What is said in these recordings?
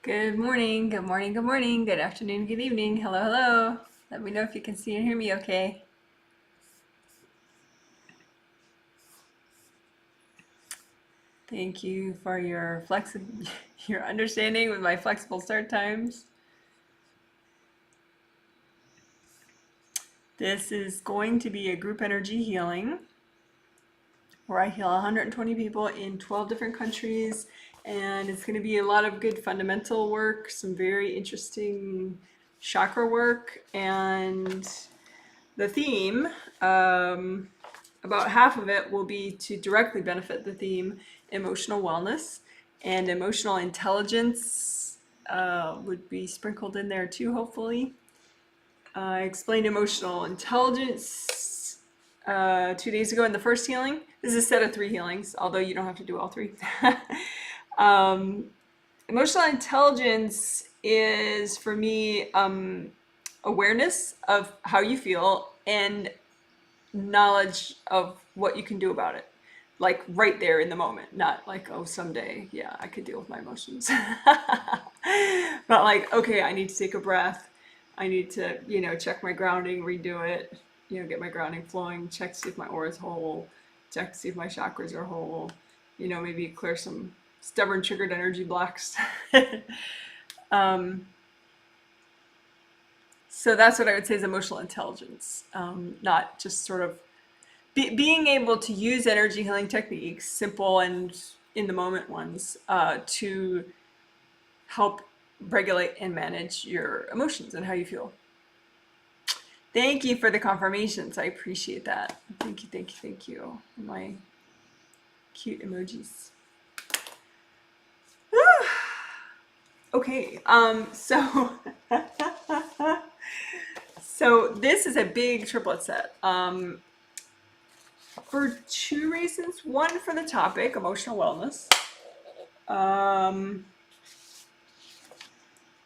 Good morning, good morning, good morning, good afternoon, good evening. Hello, hello. Let me know if you can see and hear me okay. Thank you for your your understanding with my flexible start times. This is going to be a group energy healing where I heal 120 people in 12 different countries, and it's going to be a lot of good fundamental work, some very interesting chakra work, and the theme, about half of it will be to directly benefit the theme emotional wellness, and emotional intelligence would be sprinkled in there too, hopefully. I explained emotional intelligence 2 days ago in the first healing. This is a set of 3 healings, although you don't have to do all 3. um, Emotional intelligence is for me awareness of how you feel and knowledge of what you can do about it. Like right there in the moment, not like, oh, someday, yeah, I could deal with my emotions. But like, okay, I need to take a breath. I need to, check my grounding, redo it, get my grounding flowing, check to see if my aura is whole, check to see if my chakras are whole, maybe clear some stubborn triggered energy blocks. um, so that's what I would say is emotional intelligence, not just sort of being able to use energy healing techniques, simple and in the moment ones, to help regulate and manage your emotions and how you feel. Thank you for the confirmations. I appreciate that. Thank you, thank you, thank you. My cute emojis. Okay, so so this is a big triplet set. For 2 reasons. One, for the topic, emotional wellness.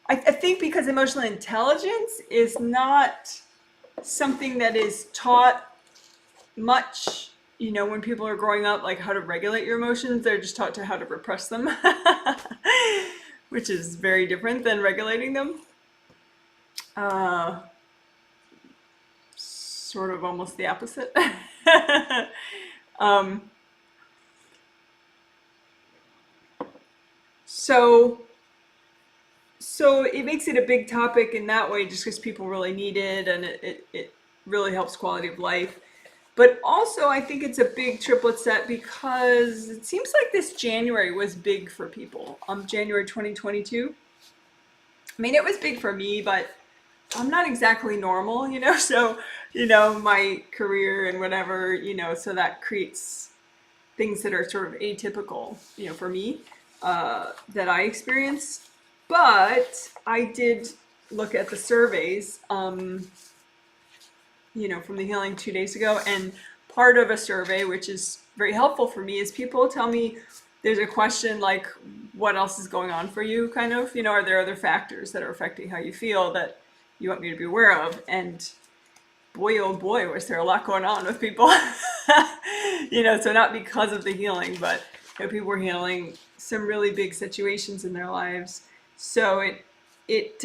I think because emotional intelligence is not something that is taught much, when people are growing up, like how to regulate your emotions, they're just taught to how to repress them, which is very different than regulating them. Sort of almost the opposite. um, so so it makes it a big topic in that way, just because people really need it, and it really helps quality of life. But also, I think it's a big triplet set because it seems like this January was big for people. January 2022. I mean, it was big for me, but I'm not exactly normal, so, my career and whatever, so that creates things that are sort of atypical, for me, that I experience. But I did look at the surveys, from the healing 2 days ago. And part of a survey, which is very helpful for me, is people tell me there's a question like, what else is going on for you, kind of, are there other factors that are affecting how you feel that you want me to be aware of? And boy, oh boy, was there a lot going on with people. So not because of the healing, but people were healing some really big situations in their lives. So it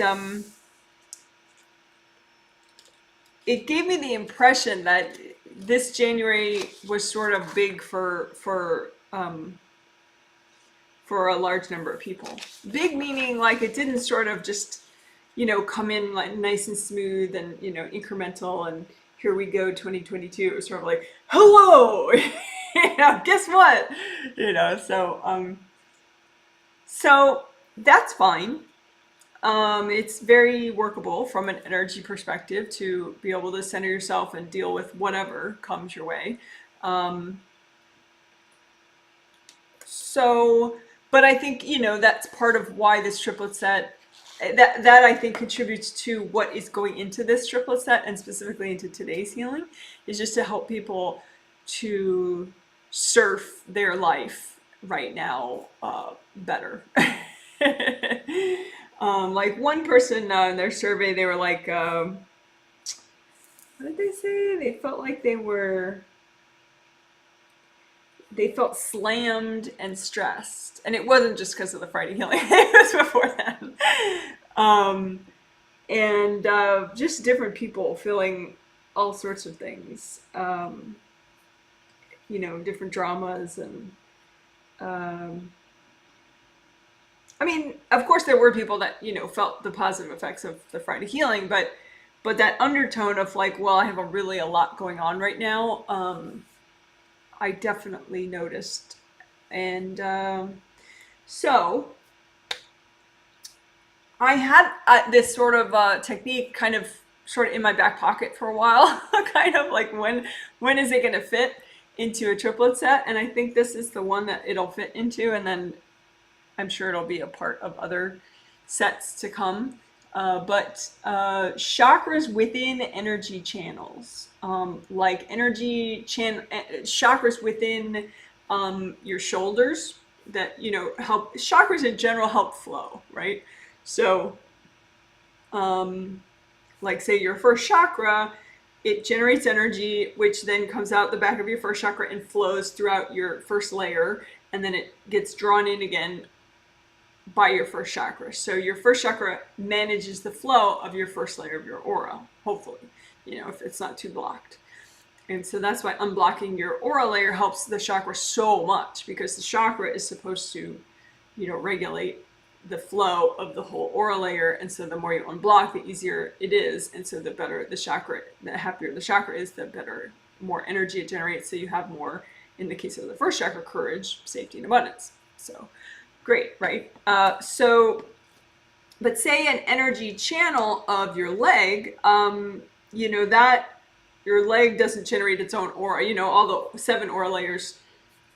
gave me the impression that this January was sort of big for a large number of people. Big meaning like it didn't sort of just come in like nice and smooth and incremental and here we go 2022. It was sort of like, hello, guess what, so that's fine. It's very workable from an energy perspective to be able to center yourself and deal with whatever comes your way. So, but I think, that's part of why this triplet set, that I think contributes to what is going into this triplet set and specifically into today's healing, is just to help people to surf their life right now better. Like one person in their survey, they were like, what did they say? They felt like they were they felt slammed and stressed. And it wasn't just because of the Friday healing, it was before that. Um, and just different people feeling all sorts of things, different dramas. And I mean, of course, there were people that, felt the positive effects of the Friday healing, but that undertone of like, well, I have a lot going on right now. I definitely noticed. And so I had this sort of technique kind of sort of in my back pocket for a while, kind of like when is it going to fit into a triplet set? And I think this is the one that it'll fit into, and then I'm sure it'll be a part of other sets to come. But chakras within energy channels, like chakras within your shoulders that, help. Chakras in general help flow, right? So, like say your first chakra, it generates energy, which then comes out the back of your first chakra and flows throughout your first layer, and then it gets drawn in again by your first chakra. So your first chakra manages the flow of your first layer of your aura, hopefully, if it's not too blocked. And so that's why unblocking your aura layer helps the chakra so much, because the chakra is supposed to, regulate the flow of the whole aura layer. And so the more you unblock, the easier it is. And so the better the chakra, the happier the chakra is, the better, more energy it generates. So you have more, in the case of the first chakra, courage, safety, and abundance. So great, right? But say an energy channel of your leg, that your leg doesn't generate its own aura. All the 7 aura layers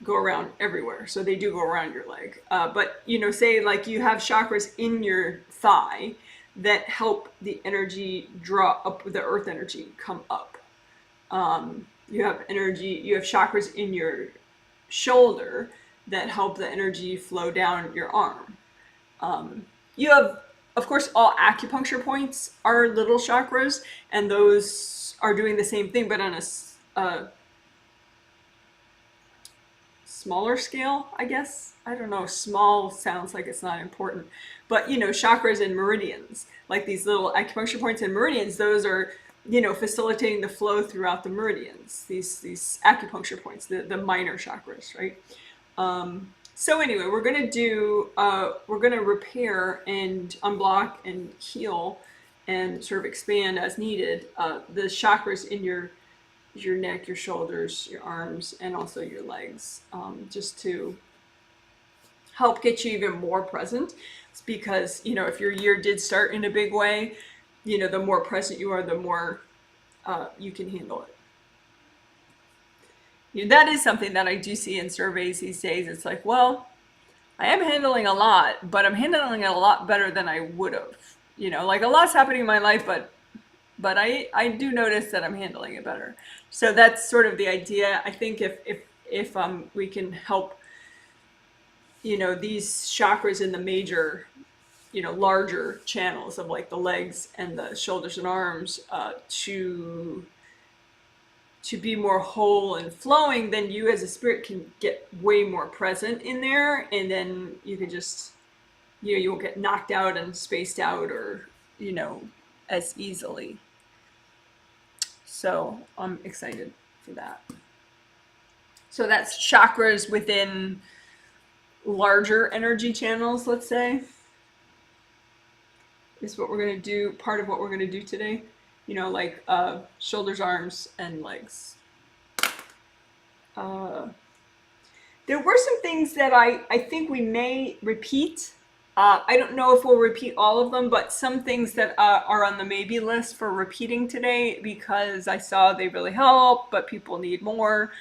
go around everywhere. So they do go around your leg. But, say like you have chakras in your thigh that help the energy draw up, the earth energy come up. You have chakras in your shoulder that help the energy flow down your arm. You have, of course, all acupuncture points are little chakras, and those are doing the same thing, but on a smaller scale, I guess. I don't know, small sounds like it's not important. But, chakras and meridians, like these little acupuncture points and meridians, those are, facilitating the flow throughout the meridians, these acupuncture points, the minor chakras, right? So anyway, we're going to repair and unblock and heal and sort of expand as needed the chakras in your neck, your shoulders, your arms, and also your legs, just to help get you even more present. It's because, if your year did start in a big way, the more present you are, the more you can handle it. That is something that I do see in surveys these days. It's like, well, I am handling a lot, but I'm handling it a lot better than I would have. Like a lot's happening in my life, but I do notice that I'm handling it better. So that's sort of the idea. I think if we can help, these chakras in the major, larger channels of like the legs and the shoulders and arms to be more whole and flowing, then you as a spirit can get way more present in there, and then you can just, you won't get knocked out and spaced out or, as easily. So I'm excited for that. So that's chakras within larger energy channels, let's say, is what we're going to do, part of what we're going to do today. Like shoulders, arms, and legs. There were some things that I think we may repeat. I don't know if we'll repeat all of them, but some things that are on the maybe list for repeating today, because I saw they really help, but people need more,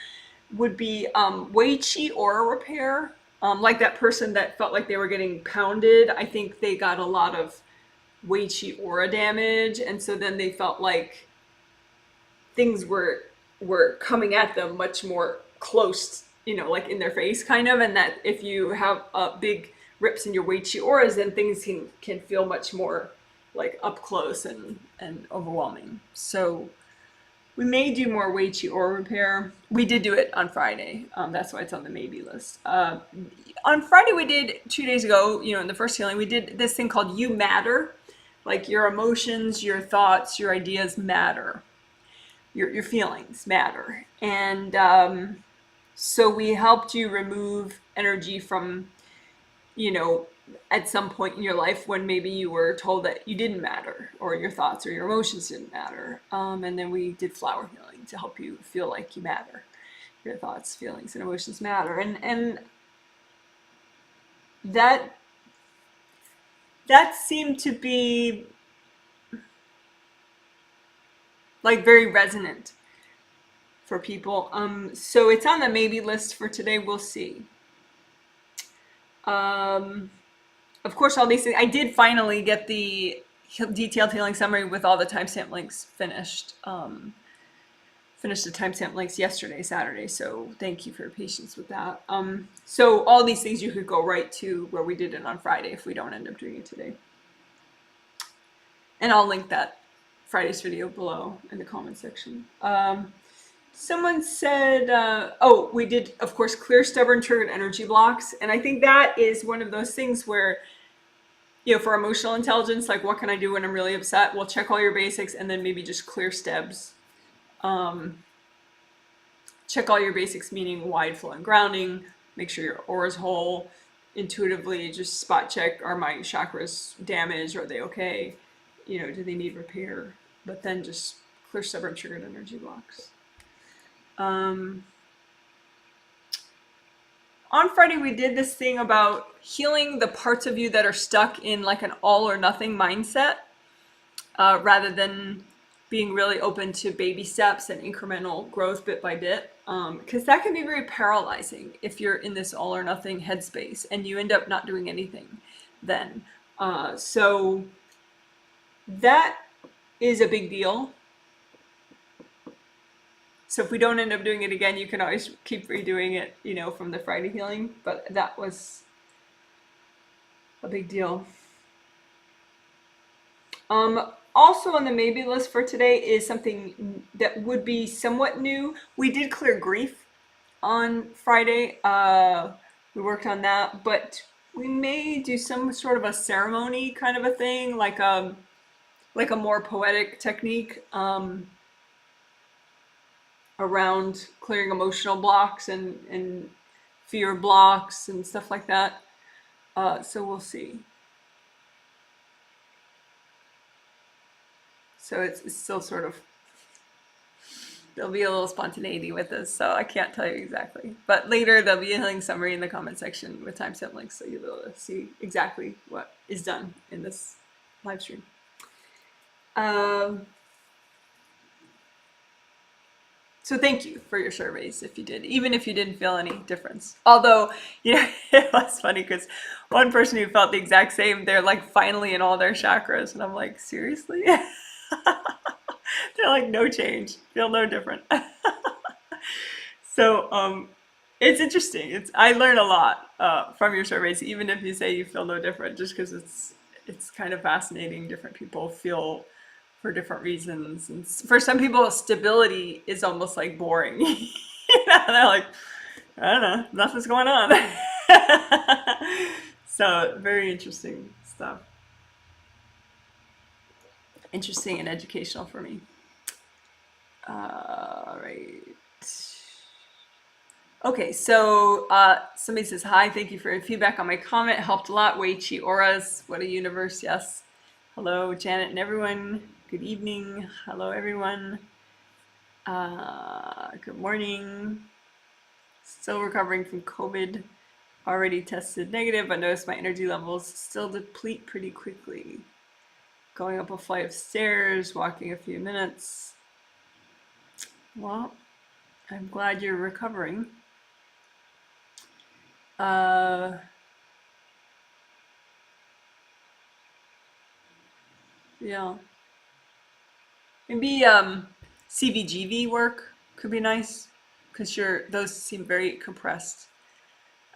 would be Wei Qi aura repair. Like that person that felt like they were getting pounded. I think they got a lot of Wei Qi aura damage, and so then they felt like things were coming at them much more close, like in their face kind of, and that if you have big rips in your Wei Qi auras, then things can feel much more like up close and overwhelming. So We may do more Wei Chi aura repair. We did do it on Friday. That's why it's on the maybe list. On Friday, we did 2 days ago, in the first healing, we did this thing called You Matter. Like your emotions, your thoughts, your ideas matter. Your feelings matter. And so we helped you remove energy from, at some point in your life when maybe you were told that you didn't matter, or your thoughts or your emotions didn't matter. And then we did flower healing to help you feel like you matter. Your thoughts, feelings, and emotions matter. And that seemed to be like very resonant for people. So it's on the maybe list for today. We'll see. Of course, all these things. I did finally get the detailed healing summary with all the timestamp links finished. Finished the timestamp links yesterday, Saturday. So thank you for your patience with that. So all these things you could go right to where we did it on Friday if we don't end up doing it today. And I'll link that Friday's video below in the comment section. Someone said, we did, of course, clear, stubborn, triggered energy blocks. And I think that is one of those things where, for emotional intelligence, like what can I do when I'm really upset? Well, check all your basics and then maybe just clear stebs. Check all your basics, meaning wide flowing grounding, make sure your aura's whole, intuitively just spot check, are my chakras damaged? Are they okay? Do they need repair? But then just clear, stubborn, triggered energy blocks. On Friday, we did this thing about healing the parts of you that are stuck in like an all or nothing mindset, rather than being really open to baby steps and incremental growth bit by bit. Because that can be very paralyzing if you're in this all or nothing headspace and you end up not doing anything then. So that is a big deal. So if we don't end up doing it again, you can always keep redoing it, from the Friday healing. But that was a big deal. Also on the maybe list for today is something that would be somewhat new. We did clear grief on Friday. We worked on that, but we may do some sort of a ceremony kind of a thing, like a more poetic technique. Around clearing emotional blocks and fear blocks and stuff like that. So we'll see. So it's still sort of, there'll be a little spontaneity with this, so I can't tell you exactly. But later there'll be a healing summary in the comment section with timestamp links, so you'll be able to see exactly what is done in this live stream. So thank you for your surveys if you did, even if you didn't feel any difference. Although, it was funny because one person who felt the exact same, they're like finally in all their chakras. And I'm like, seriously? They're like, no change, feel no different. So it's interesting. I learn a lot from your surveys, even if you say you feel no different, just because it's kind of fascinating. Different people feel for different reasons. And for some people, stability is almost like boring. They're like, I don't know, nothing's going on. So very interesting stuff. Interesting and educational for me. Right. Okay, so somebody says, hi, thank you for your feedback on my comment. It helped a lot. Wei Chi auras, what a universe. Yes. Hello, Janet and everyone. Good evening. Hello, everyone. Good morning. Still recovering from COVID. Already tested negative, but noticed my energy levels still deplete pretty quickly. Going up a flight of stairs, walking a few minutes. Well, I'm glad you're recovering. Yeah. Maybe CVGV work could be nice because those seem very compressed.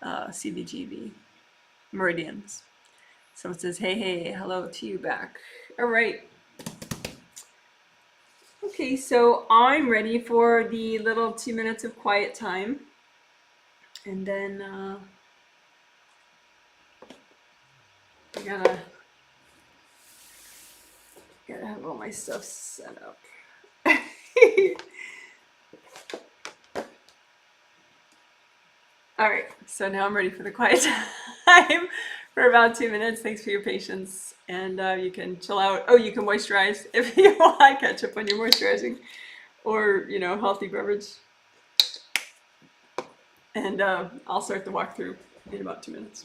CVGV meridians. Someone says, hey, hello to you back. All right. Okay, so I'm ready for the little 2 minutes of quiet time. And then I gotta have all my stuff set up. All right, so now I'm ready for the quiet time for about 2 minutes. Thanks for your patience, and you can chill out. Oh, you can moisturize if you want. Catch up on your moisturizing, or healthy beverage. And I'll start the walkthrough in about 2 minutes.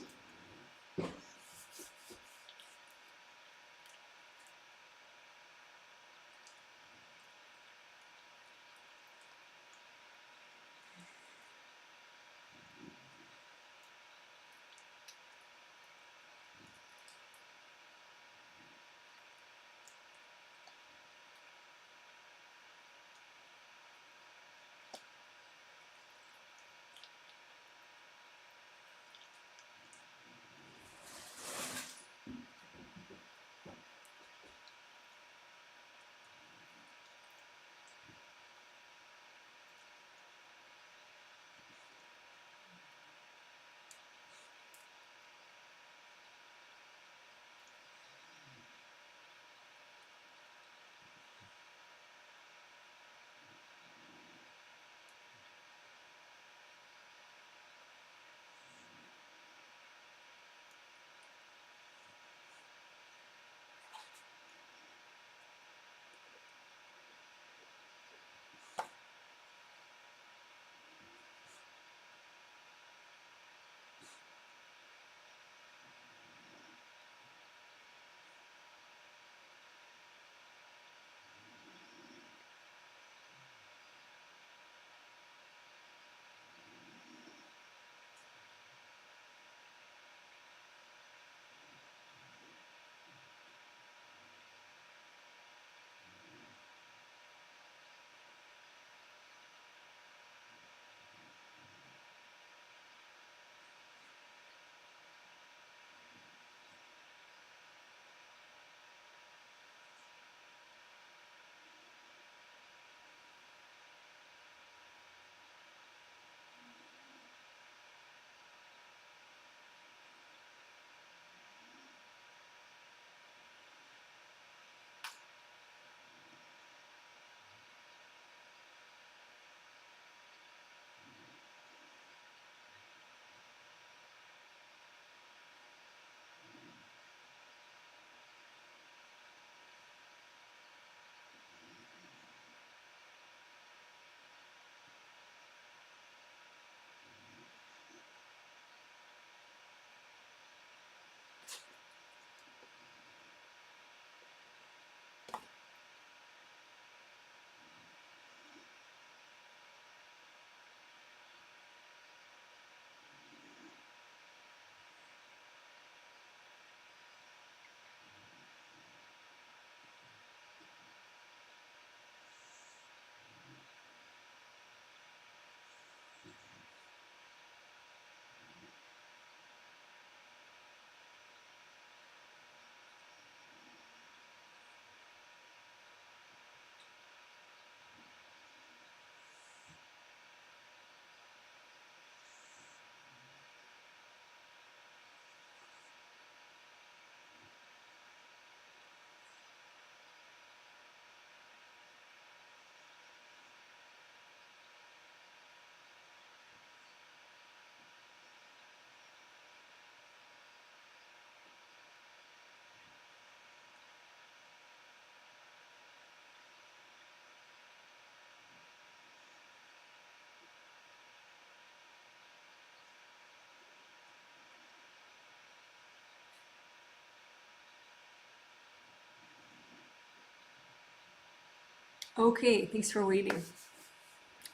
Okay, thanks for waiting.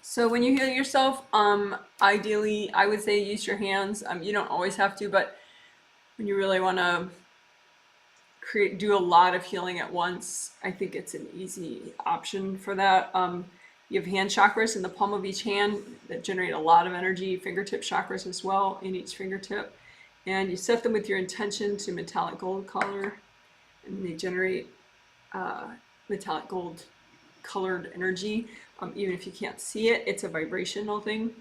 So when you heal yourself, ideally, I would say use your hands. You don't always have to, but when you really want to do a lot of healing at once, I think it's an easy option for that. You have hand chakras in the palm of each hand that generate a lot of energy, fingertip chakras as well in each fingertip. And you set them with your intention to metallic gold color, and they generate metallic gold colored energy. Even if you can't see it, it's a vibrational thing.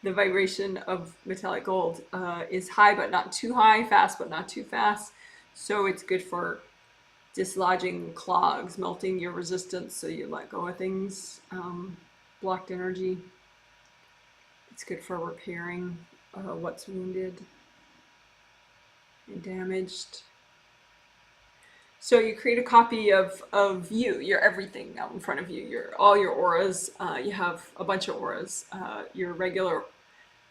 The vibration of metallic gold is high but not too high, fast but not too fast. So it's good for dislodging clogs, melting your resistance so you let go of things, blocked energy. It's good for repairing what's wounded and damaged. So you create a copy of you, your everything out in front of you, all your auras. You have a bunch of auras. Your regular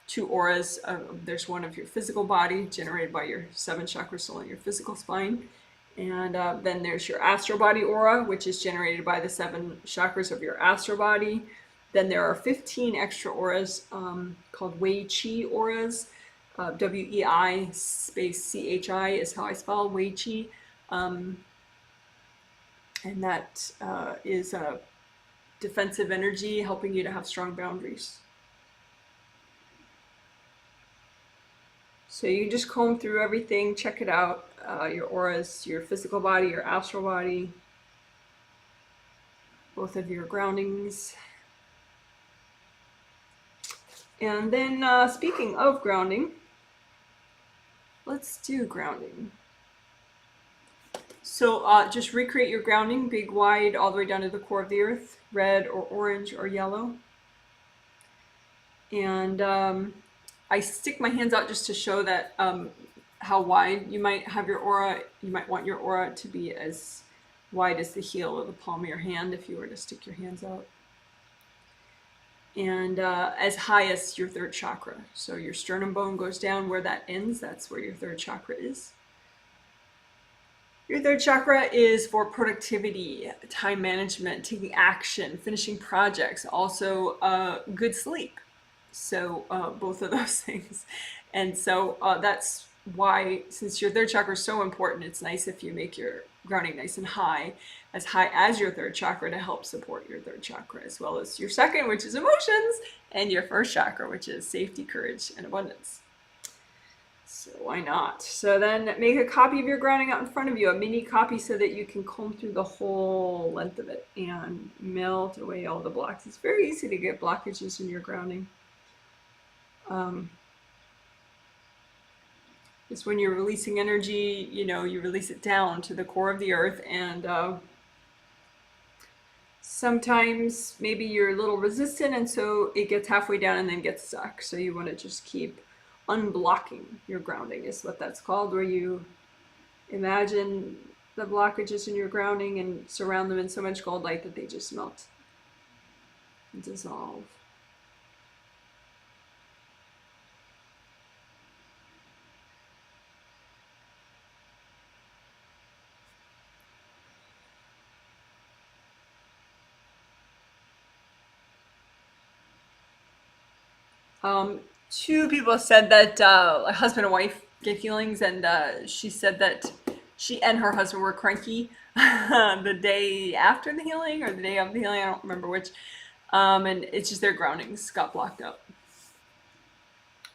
2 auras. There's one of your physical body generated by your 7 chakras still in your physical spine. And then there's your astral body aura, which is generated by the 7 chakras of your astral body. Then there are 15 extra auras called Wei Qi auras. WEI space CHI is how I spell Wei Qi. And that is a defensive energy helping you to have strong boundaries. So you just comb through everything, check it out, your auras, your physical body, your astral body, both of your groundings. And then speaking of grounding, let's do grounding. So just recreate your grounding, big, wide, all the way down to the core of the earth, red or orange or yellow. And I stick my hands out just to show that how wide you might have your aura. You might want your aura to be as wide as the heel of the palm of your hand if you were to stick your hands out. And as high as your 3rd chakra. So your sternum bone goes down where that ends. That's where your 3rd chakra is. Your 3rd chakra is for productivity, time management, taking action, finishing projects, also good sleep. So both of those things. And so that's why, since your 3rd chakra is so important, it's nice if you make your grounding nice and high as your 3rd chakra to help support your 3rd chakra, as well as your 2nd, which is emotions, and your 1st chakra, which is safety, courage, and abundance. So why not? So then make a copy of your grounding out in front of you, a mini copy, so that you can comb through the whole length of it and melt away all the blocks. It's very easy to get blockages in your grounding. It's when you're releasing energy, you release it down to the core of the earth, and sometimes maybe you're a little resistant, and so it gets halfway down and then gets stuck. So you want to just keep unblocking your grounding, is what that's called, where you imagine the blockages in your grounding and surround them in so much gold light that they just melt and dissolve. Two people said that a husband and wife get healings, and she said that she and her husband were cranky the day after the healing or the day of the healing. I don't remember which. And it's just their groundings got blocked up.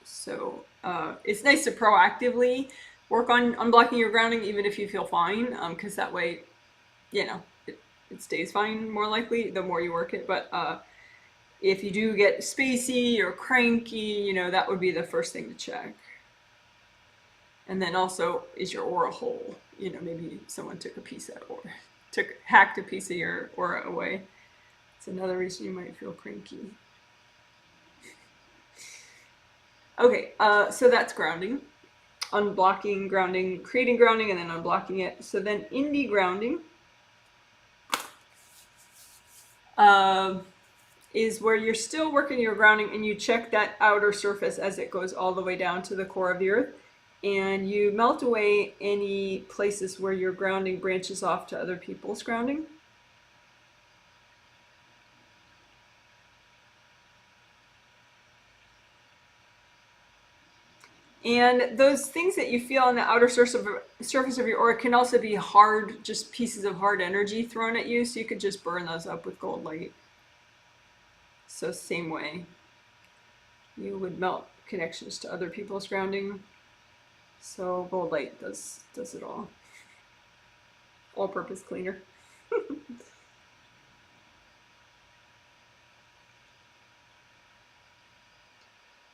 So it's nice to proactively work on unblocking your grounding, even if you feel fine, because that way, it stays fine more likely the more you work it. But if you do get spacey or cranky, that would be the first thing to check. And then also, is your aura whole? Maybe someone took a piece of or hacked a piece of your aura away. It's another reason you might feel cranky. Okay, so that's grounding. Unblocking, grounding, creating grounding, and then unblocking it. So then indie grounding is where you're still working your grounding, and you check that outer surface as it goes all the way down to the core of the earth, and you melt away any places where your grounding branches off to other people's grounding. And those things that you feel on the outer surface of your aura can also be hard, just pieces of hard energy thrown at you, so you could just burn those up with gold light. So same way you would melt connections to other people's grounding. So gold light does it all. All-purpose cleaner.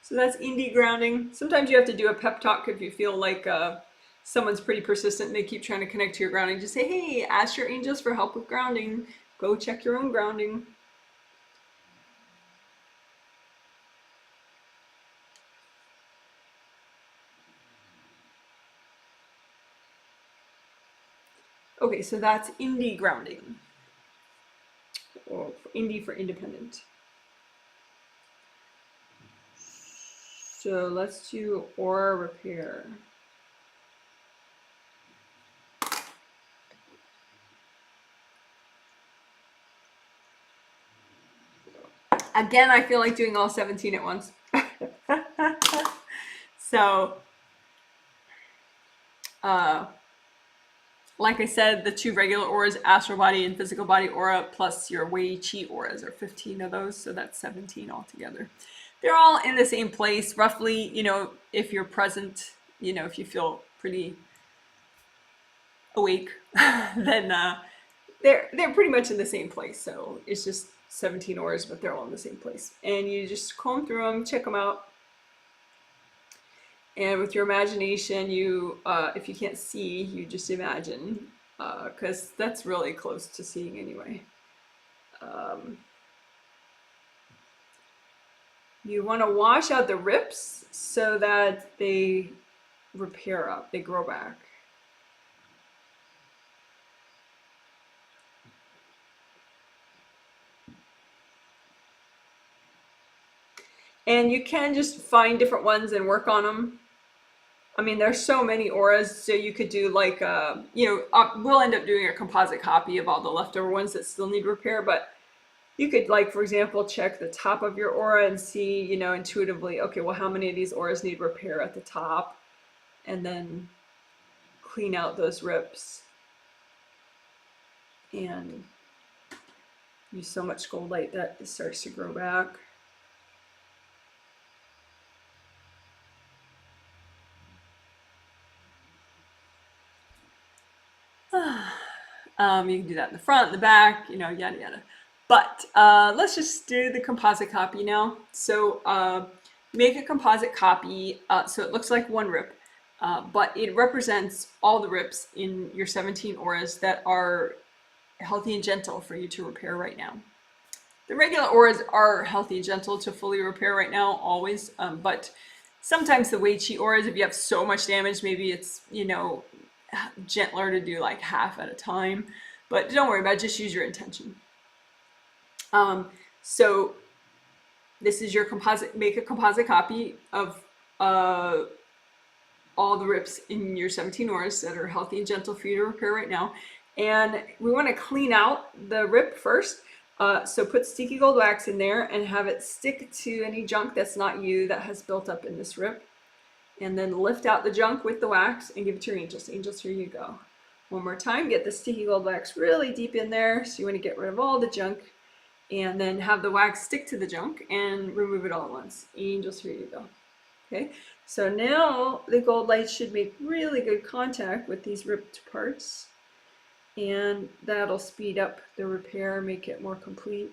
So that's indie grounding. Sometimes you have to do a pep talk if you feel like someone's pretty persistent and they keep trying to connect to your grounding. Just say, hey, ask your angels for help with grounding. Go check your own grounding. Okay, so that's indie grounding, or indie for independent. So let's do aura repair. Again, I feel like doing all 17 at once. So, like I said, the 2 regular auras, astral body and physical body aura, plus your Wei Qi auras, are 15 of those, so that's 17 altogether. They're all in the same place, roughly, if you're present, if you feel pretty awake, then they're pretty much in the same place. So it's just 17 auras, but they're all in the same place. And you just comb through them, check them out. And with your imagination, you, if you can't see, you just imagine, because that's really close to seeing anyway. You want to wash out the rips so that they repair up, they grow back. And you can just find different ones and work on them. I mean, there's so many auras, so you could do like, we'll end up doing a composite copy of all the leftover ones that still need repair, but you could, like, for example, check the top of your aura and see, intuitively, okay, well, how many of these auras need repair at the top? And then clean out those rips. And use so much gold light that it starts to grow back. You can do that in the front, the back, yada yada. But let's just do the composite copy now. So make a composite copy so it looks like one rip, but it represents all the rips in your 17 auras that are healthy and gentle for you to repair right now. The regular auras are healthy and gentle to fully repair right now, always, but sometimes the Wei Qi auras, if you have so much damage, maybe it's, gentler to do like half at a time, but don't worry about it, just use your intention. So this is your composite, make a composite copy of all the rips in your 17 auras that are healthy and gentle for you to repair right now. And we want to clean out the rip first. So put sticky gold wax in there and have it stick to any junk that's not you that has built up in this rip. And then lift out the junk with the wax and give it to your angels. Angels, here you go. One more time, get the sticky gold wax really deep in there. So you want to get rid of all the junk and then have the wax stick to the junk and remove it all at once. Angels, here you go. Okay, so now the gold light should make really good contact with these ripped parts, and that'll speed up the repair, make it more complete.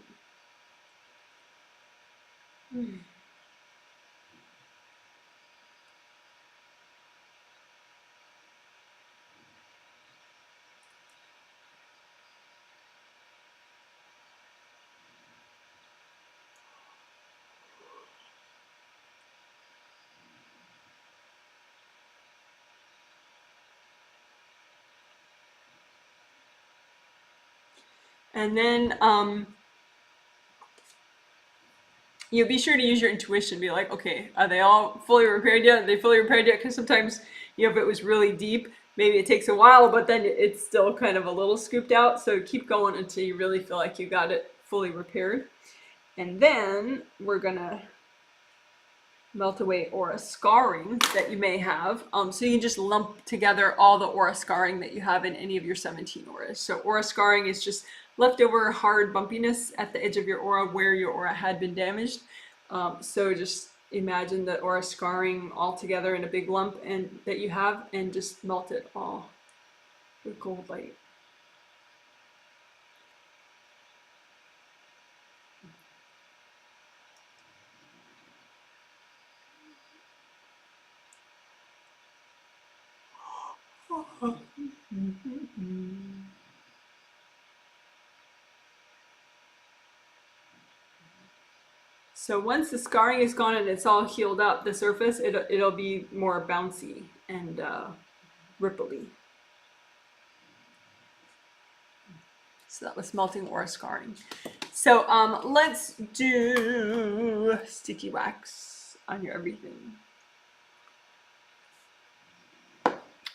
And then you'll be sure to use your intuition. Be like, okay, are they all fully repaired yet? Are they fully repaired yet? Because sometimes, if it was really deep, maybe it takes a while, but then it's still kind of a little scooped out. So keep going until you really feel like you got it fully repaired. And then we're gonna melt away aura scarring that you may have. So you can just lump together all the aura scarring that you have in any of your 17 auras. So aura scarring is just leftover hard bumpiness at the edge of your aura where your aura had been damaged. So just imagine the aura scarring all together in a big lump and that you have, and just melt it all with gold light. So once the scarring is gone and it's all healed up, the surface, it'll be more bouncy and ripply. So that was melting aura scarring. So let's do sticky wax on your everything.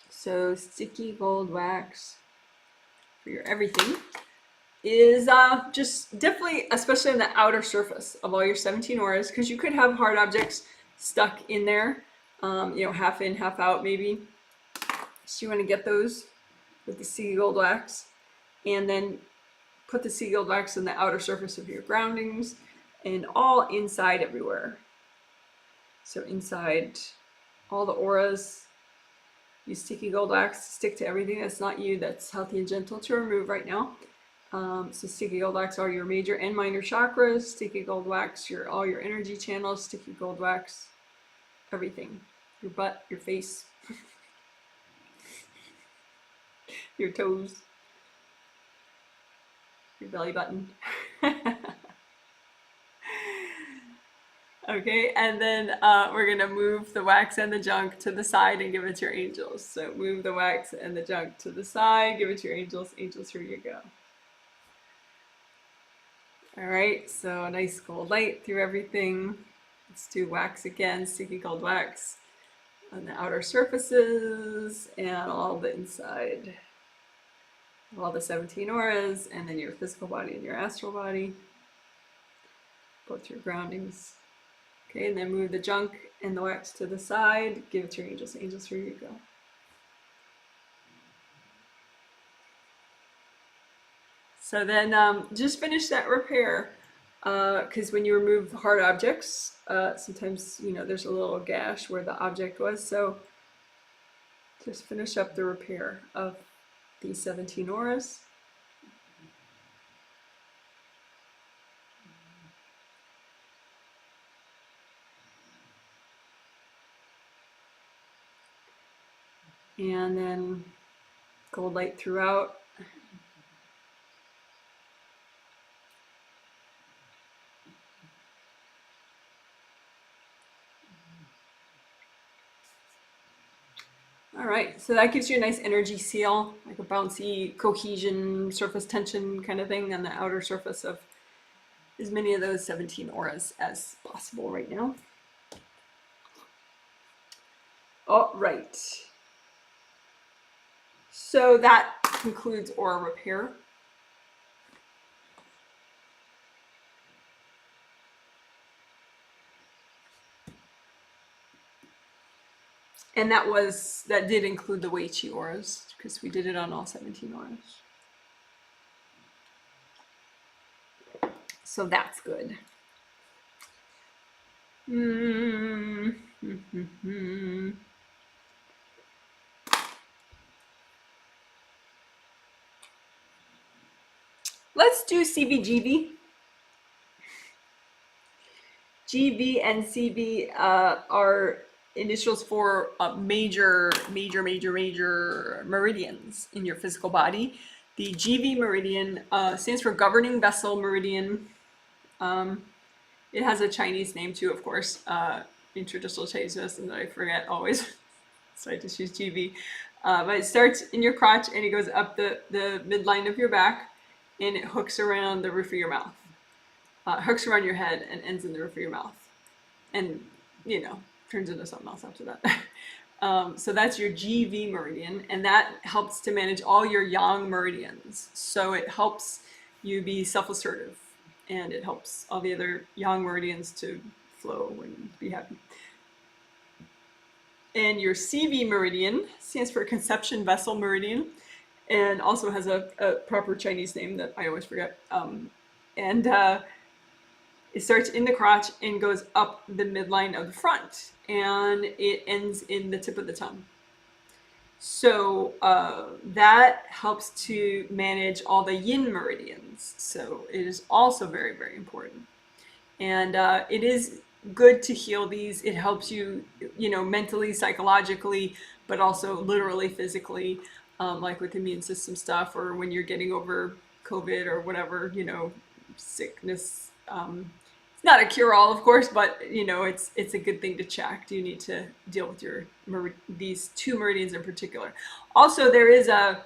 So sticky gold wax for your everything is just definitely, especially on the outer surface of all your 17 auras, because you could have hard objects stuck in there, half in, half out maybe. So you want to get those with the sticky gold wax, and then put the sticky gold wax on the outer surface of your groundings and all inside everywhere. So inside all the auras, use sticky gold wax to stick to everything that's not you, that's healthy and gentle to remove right now. So sticky gold wax are your major and minor chakras, sticky gold wax, all your energy channels, sticky gold wax, everything. Your butt, your face, your toes, your belly button. Okay, and then we're gonna move the wax and the junk to the side and give it to your angels. So move the wax and the junk to the side, give it to your angels. Angels, here you go. All right, so a nice gold light through everything. Let's do wax again, sticky gold wax on the outer surfaces and all the inside. All the 17 auras, and then your physical body and your astral body. Both your groundings. Okay, and then move the junk and the wax to the side. Give it to your angels. Angels, here you go. So then just finish that repair, because when you remove hard objects, sometimes there's a little gash where the object was. So just finish up the repair of these 17 auras. And then gold light throughout. All right, so that gives you a nice energy seal, like a bouncy cohesion, surface tension kind of thing on the outer surface of as many of those 17 auras as possible right now. All right. So that concludes aura repair. And that did include the Wei Qi auras, because we did it on all 17 auras. So that's good. Let's do CBGB. GB and CB are initials for major meridians in your physical body. The GV meridian stands for governing vessel meridian. It has a Chinese name too, of course, in traditional Chinese medicine that I forget always, so I just use GV. But it starts in your crotch and it goes up the midline of your back, and it hooks around the roof of your mouth. Hooks around your head and ends in the roof of your mouth, and turns into something else after that. So that's your GV meridian, and that helps to manage all your yang meridians. So it helps you be self-assertive, and it helps all the other yang meridians to flow and be happy. And your CV meridian stands for conception vessel meridian, and also has a proper Chinese name that I always forget. It starts in the crotch and goes up the midline of the front, and it ends in the tip of the tongue. So that helps to manage all the yin meridians. So it is also very, very important. And it is good to heal these. It helps you, mentally, psychologically, but also literally, physically. like with immune system stuff, or when you're getting over COVID or whatever, you know, sickness. It's not a cure-all, of course, but you know, it's a good thing to check. Do you need to deal with your these two meridians in particular? Also, there is a,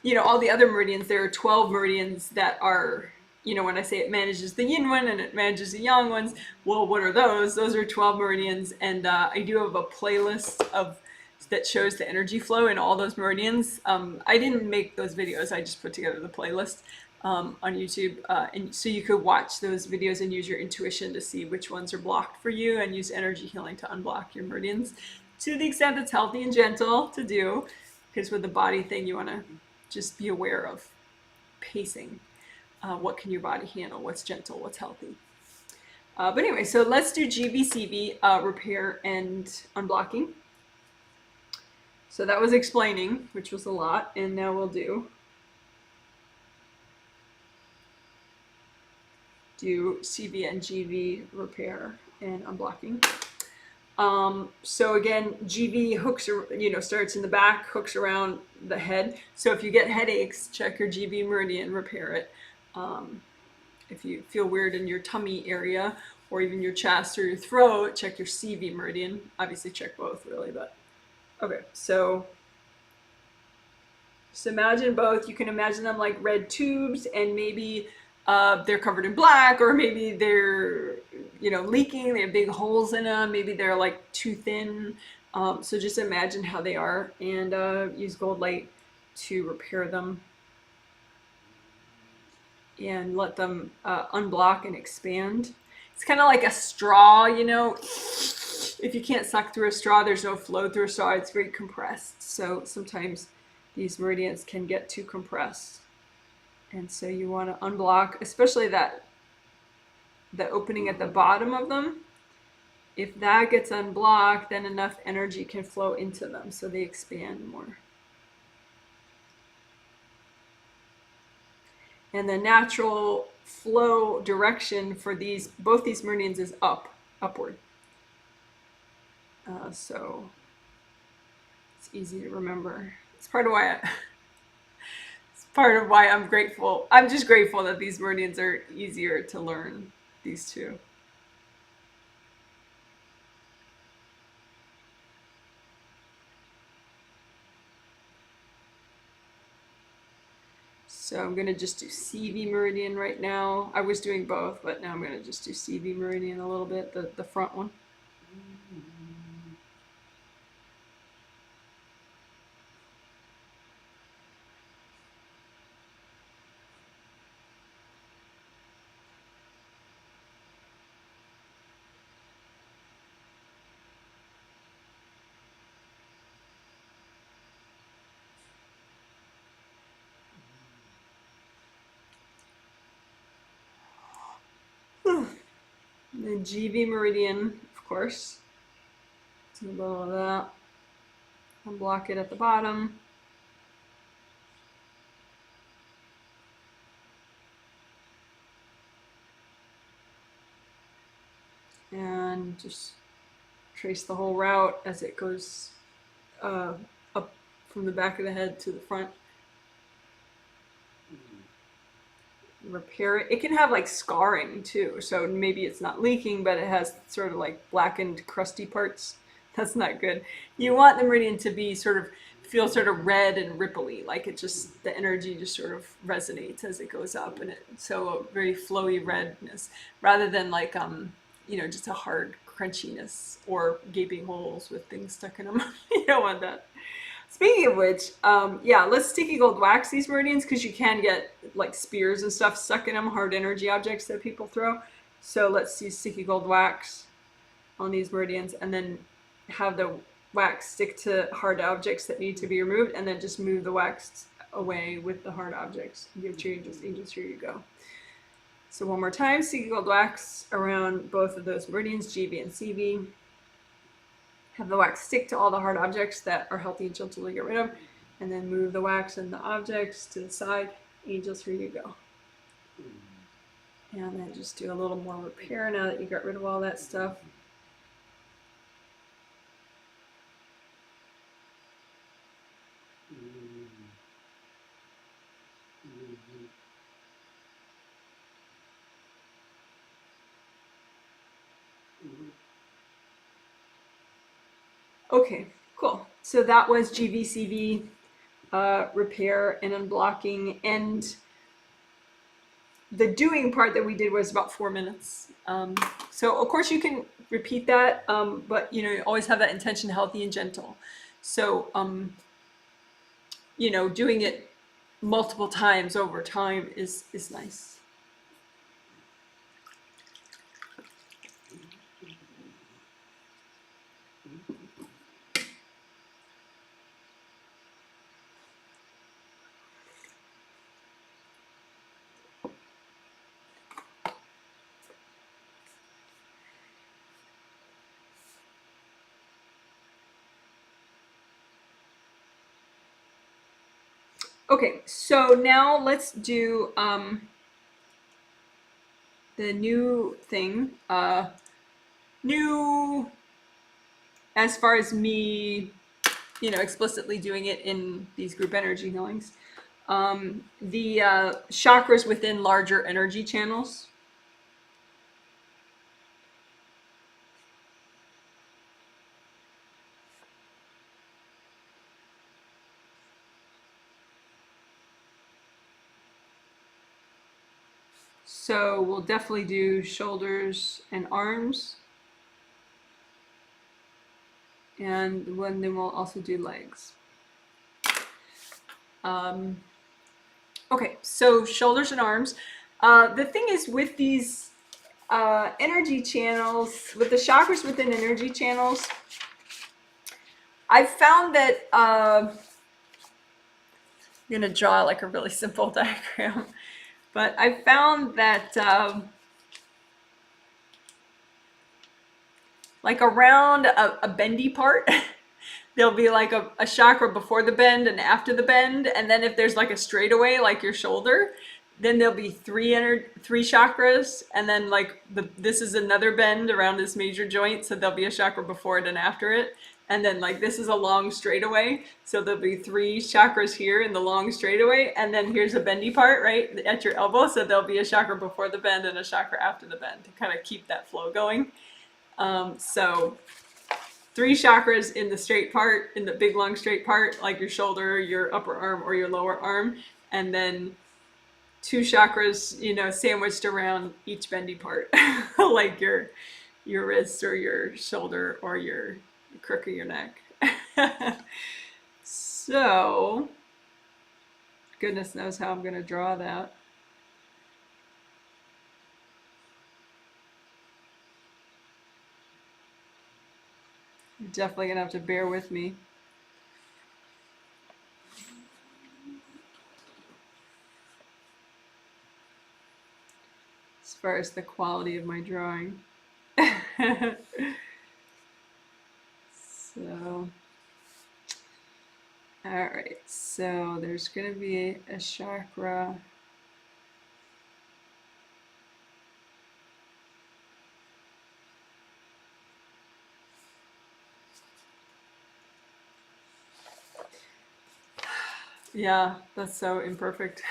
you know, all the other meridians. There are 12 meridians that are, you know, when I say it manages the yin one and it manages the yang ones, well, what are those? Those are 12 meridians, and I do have a playlist of that shows the energy flow in all those meridians. I didn't make those videos; I just put together the playlist on YouTube, and so you could watch those videos and use your intuition to see which ones are blocked for you, and use energy healing to unblock your meridians to the extent it's healthy and gentle to do. Because with the body thing, you want to just be aware of pacing. What can your body handle? What's gentle? What's healthy? But anyway, so let's do GVCV repair and unblocking. So that was explaining, which was a lot, and now we'll do CV and GV repair and unblocking. So again, GV hooks, you know, starts in the back, hooks around the head. So if you get headaches, check your GV meridian, repair it. If you feel weird in your tummy area or even your chest or your throat, check your CV meridian. Obviously check both really, but okay. So just imagine both. You can imagine them like red tubes, and maybe they're covered in black, or maybe they're, you know, leaking. They have big holes in them. Maybe they're like too thin. So just imagine how they are, and use gold light to repair them and let them unblock and expand. It's kind of like a straw, you know. If you can't suck through a straw, there's no flow through a straw. It's very compressed. So sometimes these meridians can get too compressed. And so you want to unblock, especially the opening at the bottom of them. If that gets unblocked, then enough energy can flow into them so they expand more. And the natural flow direction for both these meridians is upward. So it's easy to remember. It's part of why I'm grateful. I'm just grateful that these meridians are easier to learn, these two. So I'm going to just do CV meridian right now. I was doing both, but now I'm going to just do CV meridian a little bit, the front one. The GV meridian, of course. Do a little of that. Unblock it at the bottom. And just trace the whole route as it goes up from the back of the head to the front. Repair it. It can have like scarring too, so maybe it's not leaking, but it has sort of like blackened, crusty parts. That's not good. You want the meridian to be feel sort of red and ripply, like it just, the energy just sort of resonates as it goes up, and so a very flowy redness rather than like you know, just a hard crunchiness or gaping holes with things stuck in them. You don't want that. Speaking of which, yeah, let's sticky gold wax these meridians, because you can get like spears and stuff stuck in them, hard energy objects that people throw. So let's use sticky gold wax on these meridians, and then have the wax stick to hard objects that need to be removed, and then just move the wax away with the hard objects. Give to your angels, here you go. So one more time, sticky gold wax around both of those meridians, GV and CV. Have the wax stick to all the hard objects that are healthy and gentle to get rid of, and then move the wax and the objects to the side. Angels, here you go. And then just do a little more repair now that you got rid of all that stuff. Okay, cool. So that was GVCV repair and unblocking, and the doing part that we did was about 4 minutes. So of course you can repeat that, but you know, you always have that intention, healthy and gentle. So you know, doing it multiple times over time is nice. Okay, so now let's do the new thing. New as far as me, you know, explicitly doing it in these group energy healings. The chakras within larger energy channels. So we'll definitely do shoulders and arms. And then we'll also do legs. Okay, so shoulders and arms. The thing is with these energy channels, with the chakras within energy channels, I've found that I'm going to draw like a really simple diagram, but I found that like around a bendy part, there'll be like a chakra before the bend and after the bend, and then if there's like a straightaway like your shoulder, then there'll be three chakras, and then like this is another bend around this major joint, so there'll be a chakra before it and after it, and then like this is a long straightaway, so there'll be three chakras here in the long straightaway, and then here's a bendy part right at your elbow, so there'll be a chakra before the bend and a chakra after the bend to kind of keep that flow going. So three chakras in the straight part, in the big long straight part, like your shoulder, your upper arm, or your lower arm, and then two chakras, you know, sandwiched around each bendy part, like your wrist or your shoulder or your crook of your neck. So, goodness knows how I'm going to draw that. You're definitely going to have to bear with me. As far as the quality of my drawing. So, all right, so there's going to be a chakra. Yeah, that's so imperfect.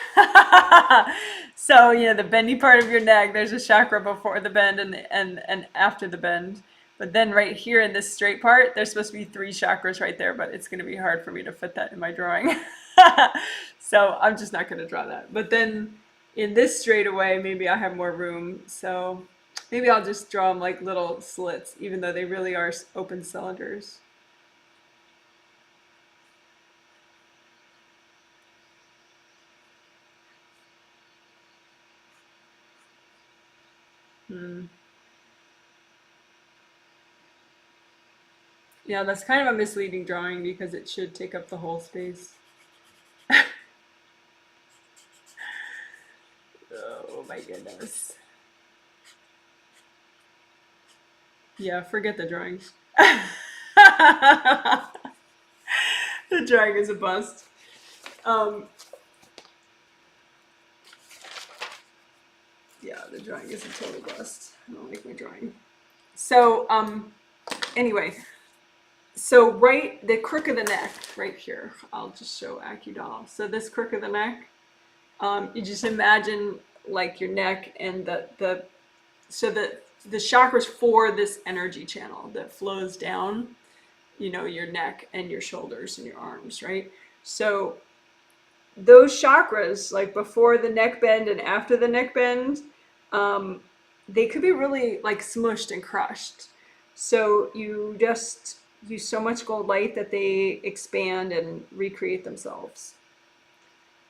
So, you know, the bendy part of your neck, there's a chakra before the bend and after the bend. But then right here in this straight part, there's supposed to be three chakras right there, but it's going to be hard for me to fit that in my drawing. So I'm just not going to draw that. But then in this straightaway, maybe I have more room. So maybe I'll just draw them like little slits, even though they really are open cylinders. Yeah, that's kind of a misleading drawing because it should take up the whole space. Oh my goodness. Yeah, forget the drawings. The drawing is a bust. Yeah, the drawing is a total bust. I don't like my drawing. So, anyway, so right, the crook of the neck, right here, I'll just show AccuDoll. So this crook of the neck, you just imagine like your neck and so the chakras for this energy channel that flows down you know, your neck and your shoulders and your arms, right? So those chakras, like before the neck bend and after the neck bend, um, they could be really like smushed and crushed. So you just use so much gold light that they expand and recreate themselves.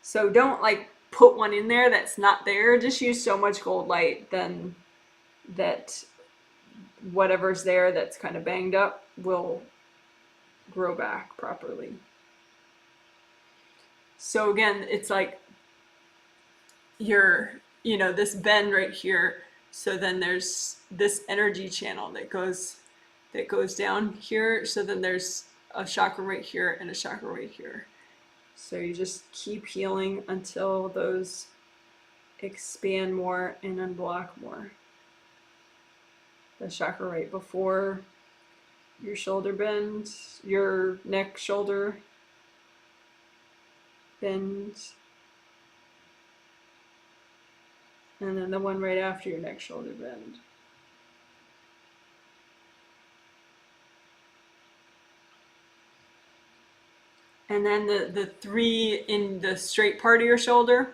So don't like put one in there that's not there. Just use so much gold light then that whatever's there that's kind of banged up will grow back properly. So again, it's like your, you know, this bend right here. So then there's this energy channel that goes down here. So then there's a chakra right here and a chakra right here. So you just keep healing until those expand more and unblock more. The chakra right before your shoulder bend, your neck shoulder bend, and then the one right after your neck shoulder bend. And then the three in the straight part of your shoulder.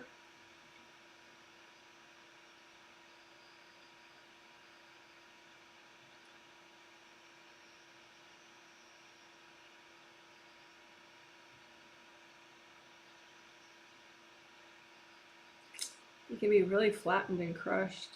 It can be really flattened and crushed.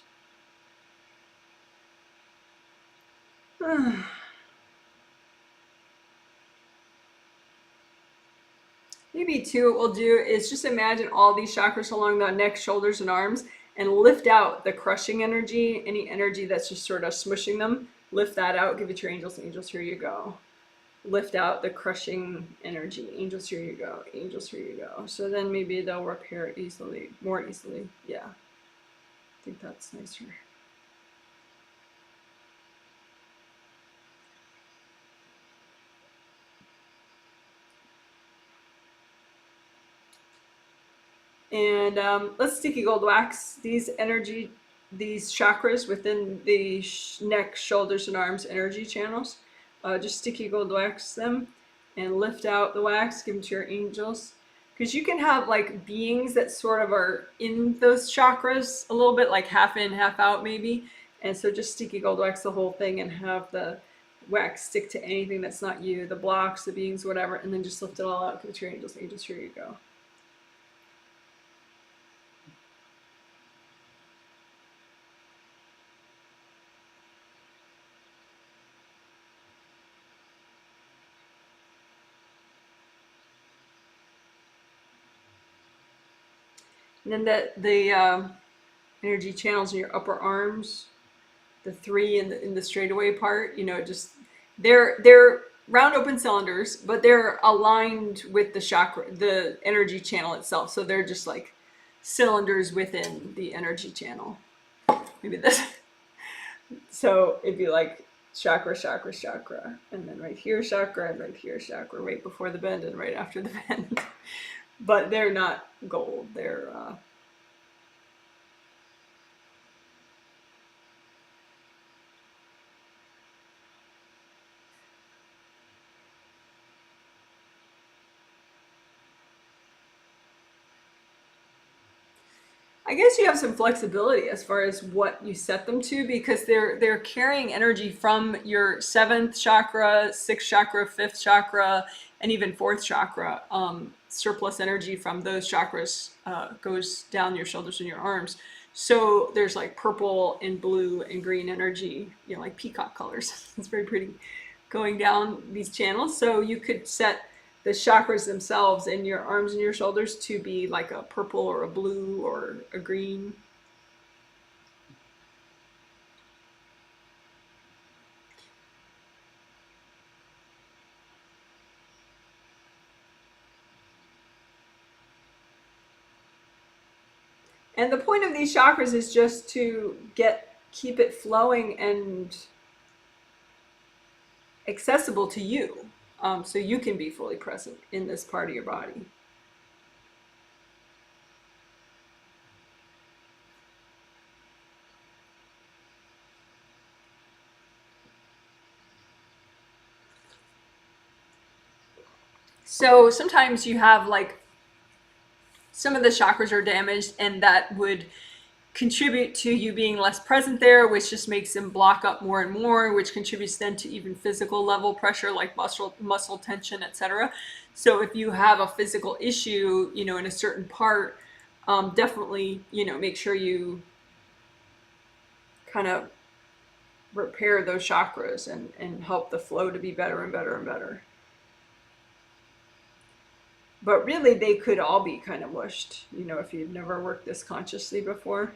Maybe too, what we'll do is just imagine all these chakras along the neck, shoulders, and arms and lift out the crushing energy, any energy that's just sort of smushing them. Lift that out, give it to your angels. Angels, here you go. Lift out the crushing energy. Angels, here you go. Angels, here you go. So then maybe they'll repair it easily, more easily. Yeah, I think that's nicer. And let's sticky gold wax these chakras within the neck, shoulders, and arms energy channels. Just sticky gold wax them and lift out the wax, give them to your angels. Because you can have like beings that sort of are in those chakras a little bit, like half in, half out maybe. And so just sticky gold wax the whole thing and have the wax stick to anything that's not you, the blocks, the beings, whatever, and then just lift it all out, give it to your angels. Angels, here you go. And then the energy channels in your upper arms, the three in the straightaway part, you know, just they're round open cylinders, but they're aligned with the chakra, the energy channel itself. So they're just like cylinders within the energy channel. Maybe this. So it'd be like chakra, chakra, chakra, and then right here chakra, and right here chakra, right before the bend and right after the bend. But they're not gold. They're I guess you have some flexibility as far as what you set them to, because they're carrying energy from your seventh chakra, sixth chakra, fifth chakra, and even fourth chakra. Surplus energy from those chakras goes down your shoulders and your arms. So there's like purple and blue and green energy, you know, like peacock colors. It's very pretty going down these channels. So you could set the chakras themselves in your arms and your shoulders to be like a purple or a blue or a green. And the point of these chakras is just to keep it flowing and accessible to you, so you can be fully present in this part of your body. So sometimes you have like some of the chakras are damaged, and that would contribute to you being less present there, which just makes them block up more and more, which contributes then to even physical level pressure like muscle tension, etc. So if you have a physical issue, you know, in a certain part, definitely, you know, make sure you kind of repair those chakras and help the flow to be better and better and better. But really, they could all be kind of mushed, you know, if you've never worked this consciously before.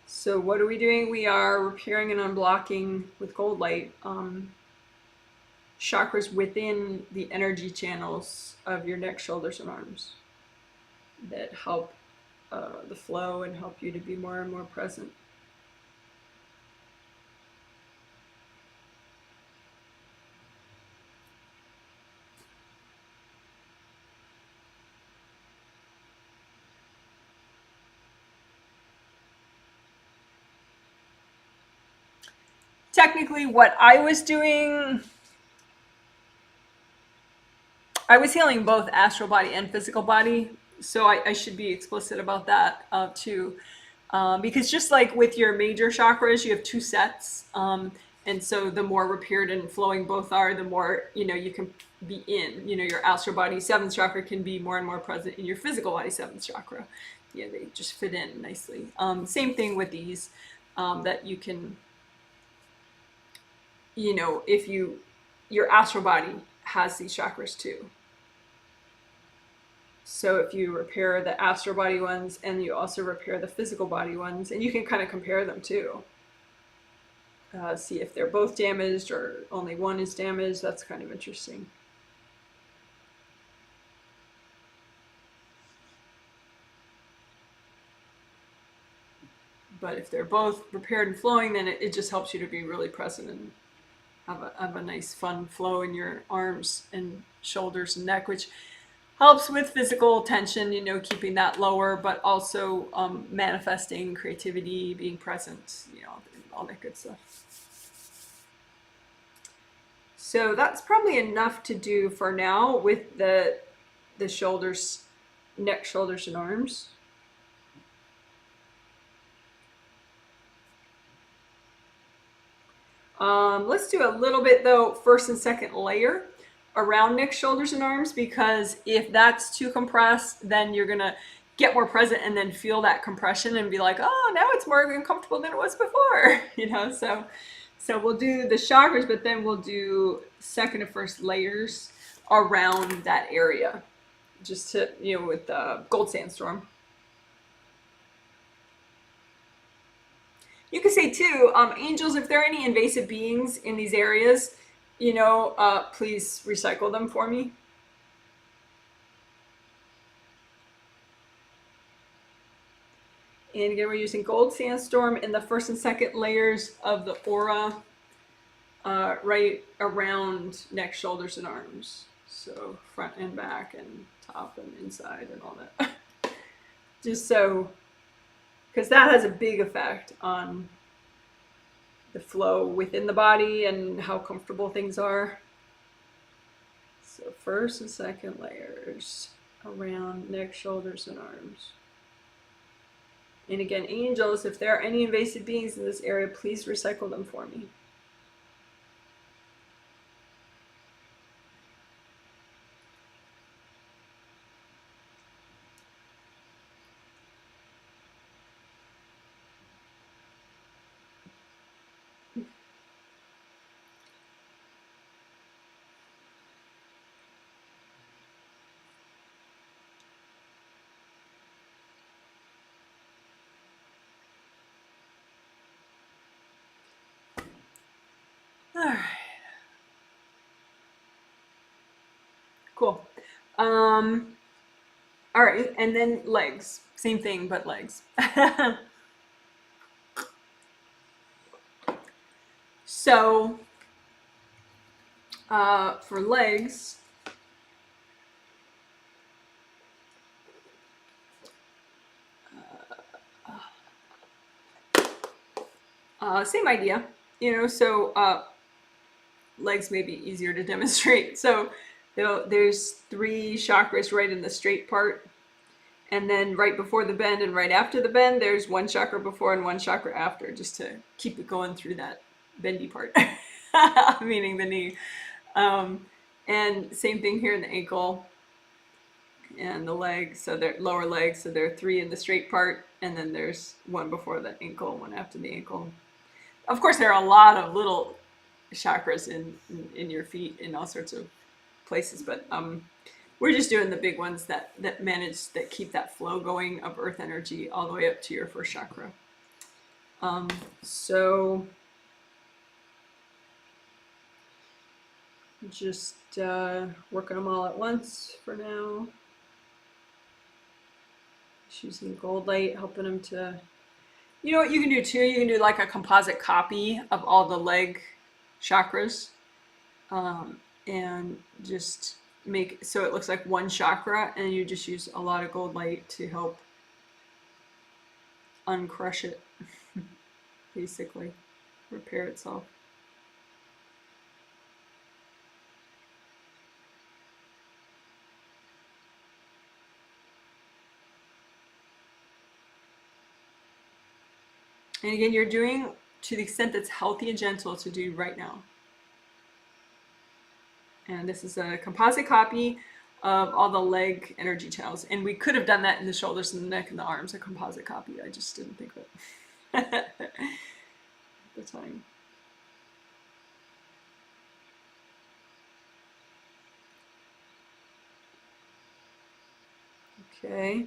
So what are we doing? We are repairing and unblocking with gold light chakras within the energy channels of your neck, shoulders, and arms that help the flow and help you to be more and more present. Technically, what I was doing, I was healing both astral body and physical body. So I should be explicit about that too. Because just like with your major chakras, you have two sets. And so the more repaired and flowing both are, the more, you know, you can be in. You know, your astral body seventh chakra can be more and more present in your physical body seventh chakra. Yeah, they just fit in nicely. Same thing with these, that you can, you know, if your astral body has these chakras too. So if you repair the astral body ones and you also repair the physical body ones, and you can kind of compare them too. See if they're both damaged or only one is damaged. That's kind of interesting. But if they're both repaired and flowing, then it just helps you to be really present and have a nice fun flow in your arms and shoulders and neck, which helps with physical tension, you know, keeping that lower, but also manifesting creativity, being present, you know, all that good stuff. So that's probably enough to do for now with the shoulders, neck, shoulders, and arms. Let's do a little bit though, first and second layer around neck, shoulders, and arms, because if that's too compressed, then you're gonna get more present and then feel that compression and be like, oh, now it's more uncomfortable than it was before, you know. So we'll do the chakras, but then we'll do second and first layers around that area, just to, you know, with the gold sandstorm. You could say too, angels, if there are any invasive beings in these areas, you know, please recycle them for me. And again, we're using gold sandstorm in the first and second layers of the aura, right around neck, shoulders, and arms. So front and back and top and inside and all that. Just so, because that has a big effect on the flow within the body and how comfortable things are. So first and second layers around neck, shoulders, and arms. And again, angels, if there are any invasive beings in this area, please recycle them for me. All right. Cool. All right, and then legs. Same thing, but legs. So, for legs, Same idea, you know, so legs may be easier to demonstrate. So there's 3 chakras right in the straight part. And then right before the bend and right after the bend, there's 1 chakra before and 1 chakra after, just to keep it going through that bendy part, meaning the knee. And same thing here in the ankle and the leg. So they're lower leg. So there are 3 in the straight part, and then there's 1 before the ankle, 1 after the ankle. Of course, there are a lot of little chakras in your feet in all sorts of places, but we're just doing the big ones that keep that flow going of earth energy all the way up to your first chakra. So just working them all at once for now. Just using gold light, helping them to. You know what you can do too? You can do like a composite copy of all the leg chakras, and just make so it looks like 1 chakra, and you just use a lot of gold light to help uncrush it, basically repair itself. And again, you're doing to the extent that's healthy and gentle to do right now. And this is a composite copy of all the leg energy channels. And we could have done that in the shoulders and the neck and the arms, a composite copy. I just didn't think of it at the time. Okay.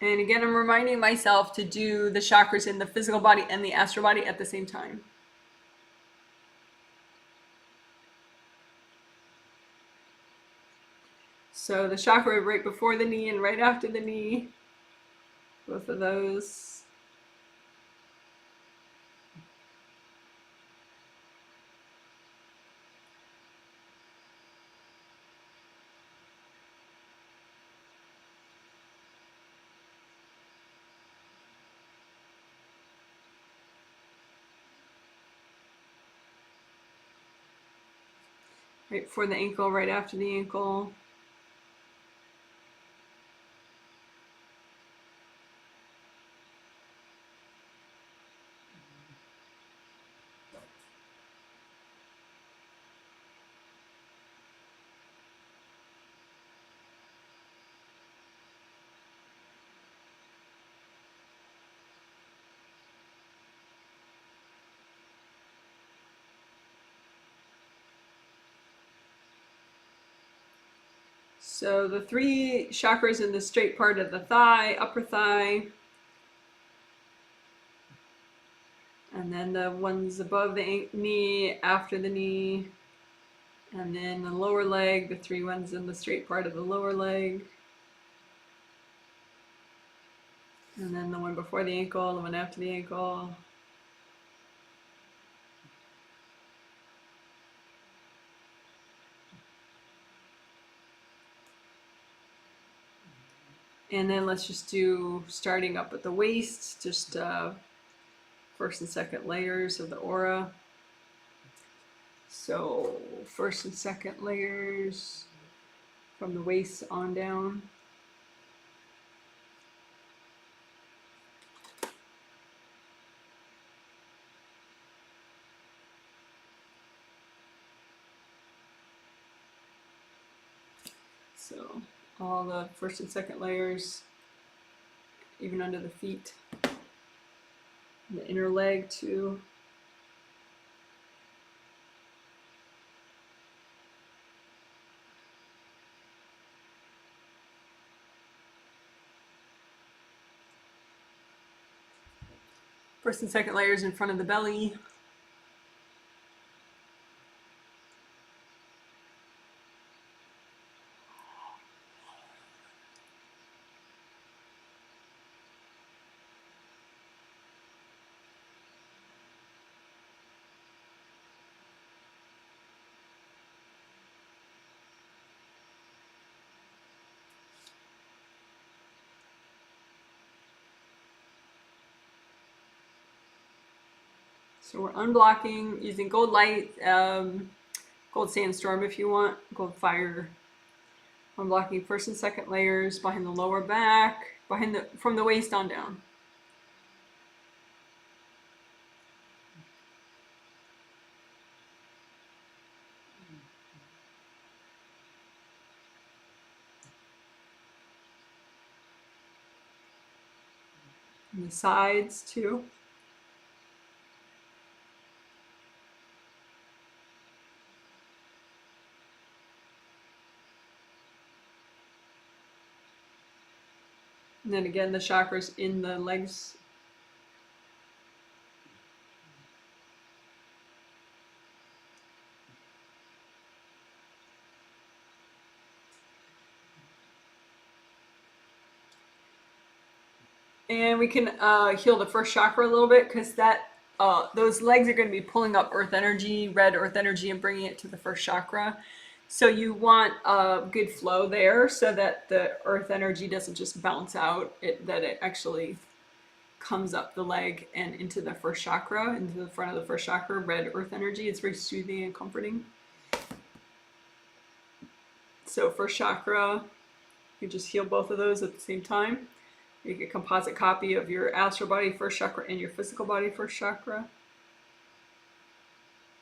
And again, I'm reminding myself to do the chakras in the physical body and the astral body at the same time. So the chakra right before the knee and right after the knee, both of those. Right before the ankle, right after the ankle. So the 3 chakras in the straight part of the thigh, upper thigh, and then the ones above the knee, after the knee, and then the lower leg, the 3 ones in the straight part of the lower leg, and then the one before the ankle, the one after the ankle. And then let's just do, starting up at the waist, just first and second layers of the aura. So first and second layers from the waist on down. So all the first and second layers, even under the feet, the inner leg too. First and second layers in front of the belly. So we're unblocking using gold light, gold sandstorm if you want, gold fire. Unblocking first and second layers behind the lower back, from the waist on down. And the sides too. And then again, the chakras in the legs. And we can heal the first chakra a little bit because those legs are going to be pulling up earth energy, red earth energy, and bringing it to the first chakra. So you want a good flow there so that the earth energy doesn't just bounce out, that it actually comes up the leg and into the first chakra, into the front of the first chakra, red earth energy. It's very soothing and comforting. So first chakra, you just heal both of those at the same time. Make a composite copy of your astral body first chakra and your physical body first chakra.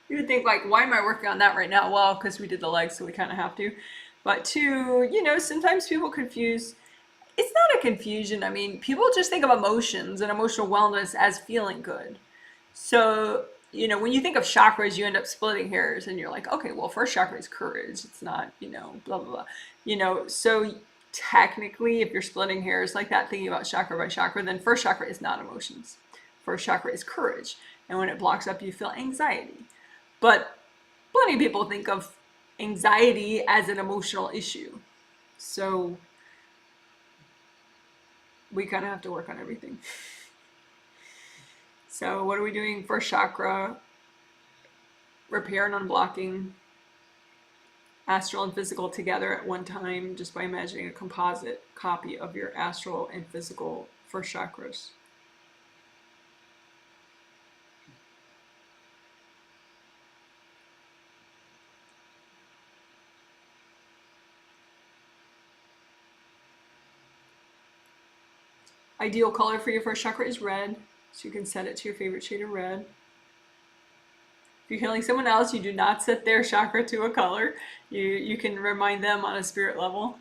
You would think, like, why am I working on that right now? Well, because we did the legs, so we kind of have to. But two, sometimes people confuse. It's not a confusion. I mean, people just think of emotions and emotional wellness as feeling good. So, when you think of chakras, you end up splitting hairs and you're like, okay, well, first chakra is courage. It's not, blah, blah, blah. So technically, if you're splitting hairs like that, thinking about chakra by chakra, then first chakra is not emotions. First chakra is courage. And when it blocks up, you feel anxiety. But plenty of people think of anxiety as an emotional issue. So we kind of have to work on everything. So what are we doing? First chakra, repair and unblocking astral and physical together at one time just by imagining a composite copy of your astral and physical first chakras. Ideal color for your first chakra is red, so you can set it to your favorite shade of red. If you're healing someone else, you do not set their chakra to a color. You can remind them on a spirit level.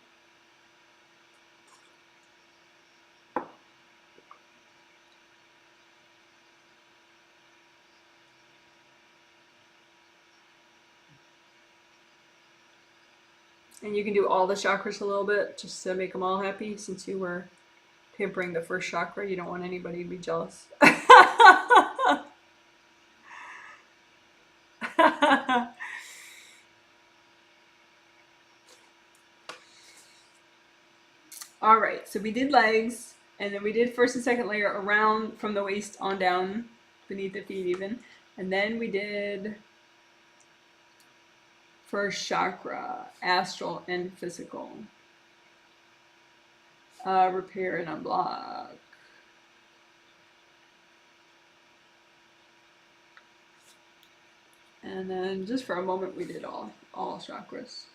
And you can do all the chakras a little bit just to make them all happy. Since you were pampering the first chakra, you don't want anybody to be jealous. All right, so we did legs, and then we did first and second layer around from the waist on down, beneath the feet even. And then we did first chakra, astral and physical. Repair and unblock. And then just for a moment we did all chakras.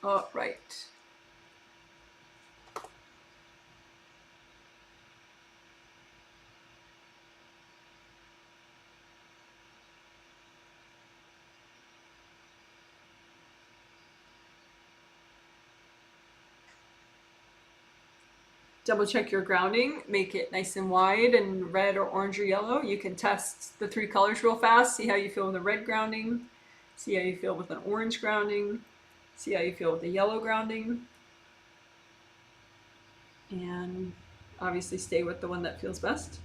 All right. Double check your grounding, make it nice and wide and red or orange or yellow. You can test the three colors real fast, see how you feel with a red grounding, see how you feel with an orange grounding, see how you feel with a yellow grounding. And obviously stay with the one that feels best.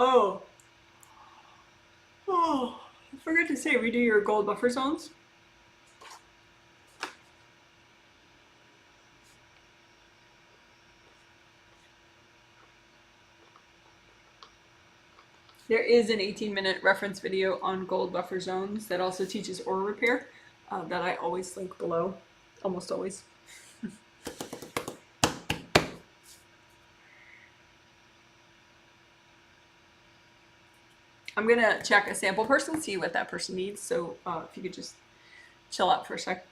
Oh, I forgot to say, redo your gold buffer zones. There is an 18-minute reference video on gold buffer zones that also teaches aura repair that I always link below, almost always. I'm going to check a sample person, see what that person needs. So if you could just chill out for a sec.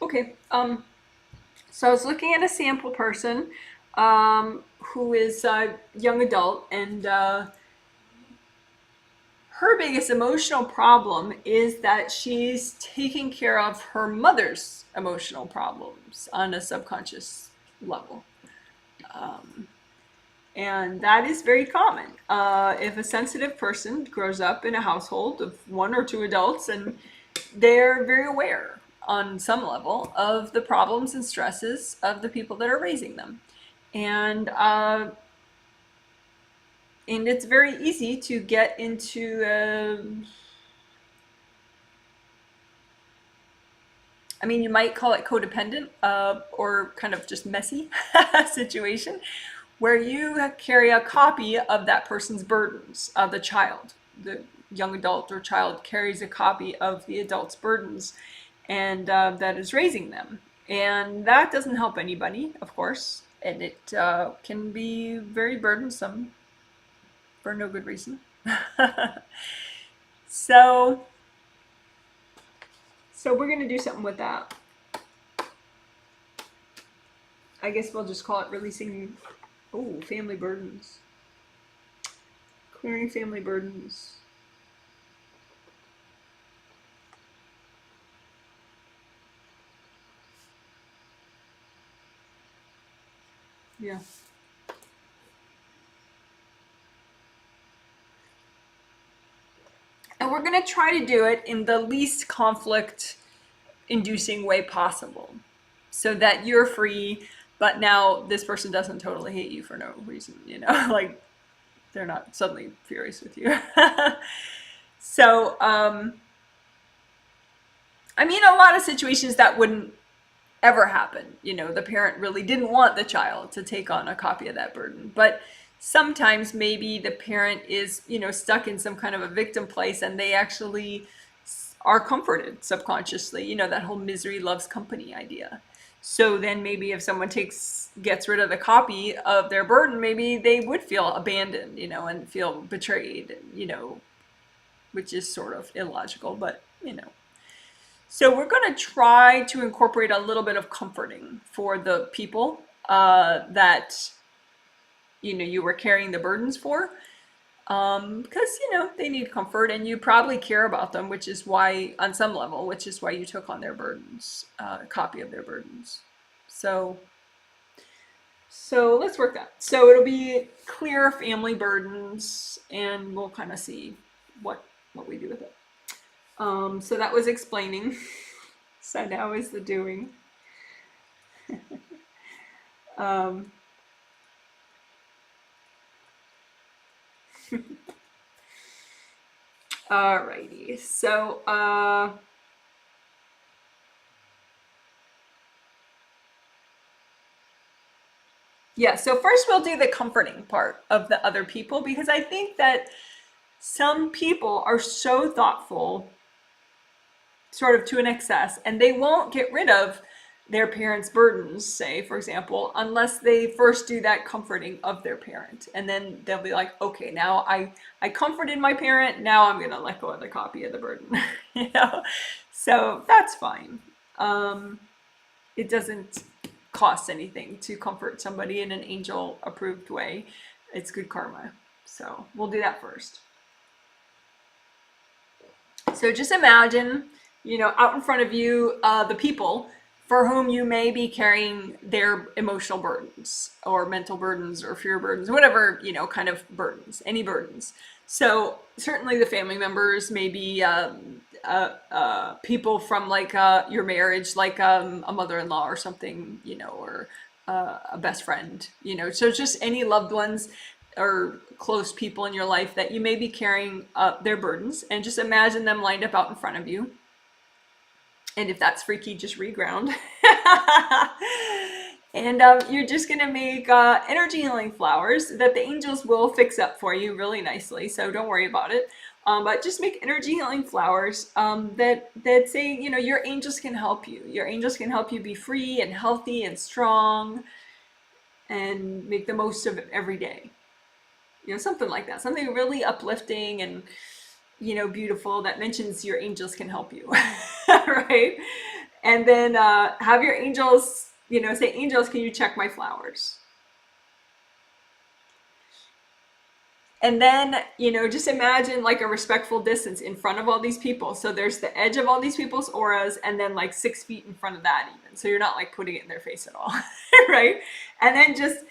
Okay, so I was looking at a sample person who is a young adult, and her biggest emotional problem is that she's taking care of her mother's emotional problems on a subconscious level. And that is very common. If a sensitive person grows up in a household of one or two adults, and they're very aware on some level of the problems and stresses of the people that are raising them. And it's very easy to get into I mean, you might call it codependent or kind of just messy situation where you carry a copy of that person's burdens, of the child. The young adult or child carries a copy of the adult's burdens, and that is raising them. And that doesn't help anybody, of course, and it can be very burdensome for no good reason. So we're going to do something with that. I guess we'll just call it releasing, family burdens. Clearing family burdens. Yeah. And we're going to try to do it in the least conflict inducing way possible so that you're free, but now this person doesn't totally hate you for no reason, like they're not suddenly furious with you. So, I mean, a lot of situations that wouldn't ever happen. The parent really didn't want the child to take on a copy of that burden. But sometimes maybe the parent is, stuck in some kind of a victim place, and they actually are comforted subconsciously, that whole misery loves company idea. So then maybe if someone gets rid of the copy of their burden, maybe they would feel abandoned, and feel betrayed, which is sort of illogical, but So we're going to try to incorporate a little bit of comforting for the people that you were carrying the burdens for, because they need comfort, and you probably care about them, which is why, on some level, which is why you took on their burdens, a copy of their burdens. So let's work that. So it'll be clear family burdens, and we'll kind of see what we do with it. So that was explaining. So now is the doing. Alrighty. So Yeah, so first we'll do the comforting part of the other people, because I think that some people are so thoughtful, sort of to an excess, and they won't get rid of their parents' burdens, say, for example, unless they first do that comforting of their parent. And then they'll be like, okay, now I comforted my parent, now I'm going to let go of the copy of the burden. You know? So that's fine. It doesn't cost anything to comfort somebody in an angel approved way. It's good karma. So we'll do that first. So just imagine, out in front of you, the people for whom you may be carrying their emotional burdens or mental burdens or fear burdens, whatever, kind of burdens, any burdens. So certainly the family members, maybe people from like your marriage, like a mother-in-law or something, or a best friend, so just any loved ones or close people in your life that you may be carrying their burdens, and just imagine them lined up out in front of you. And if that's freaky, just reground. And you're just going to make energy healing flowers that the angels will fix up for you really nicely. So don't worry about it. But just make energy healing flowers that say, your angels can help you. Your angels can help you be free and healthy and strong and make the most of it every day. Something like that. Something really uplifting and beautiful that mentions your angels can help you. Right? And then have your angels, say, angels, can you check my flowers? And then, just imagine like a respectful distance in front of all these people. So there's the edge of all these people's auras, and then like 6 feet in front of that even. So you're not like putting it in their face at all. Right? And then just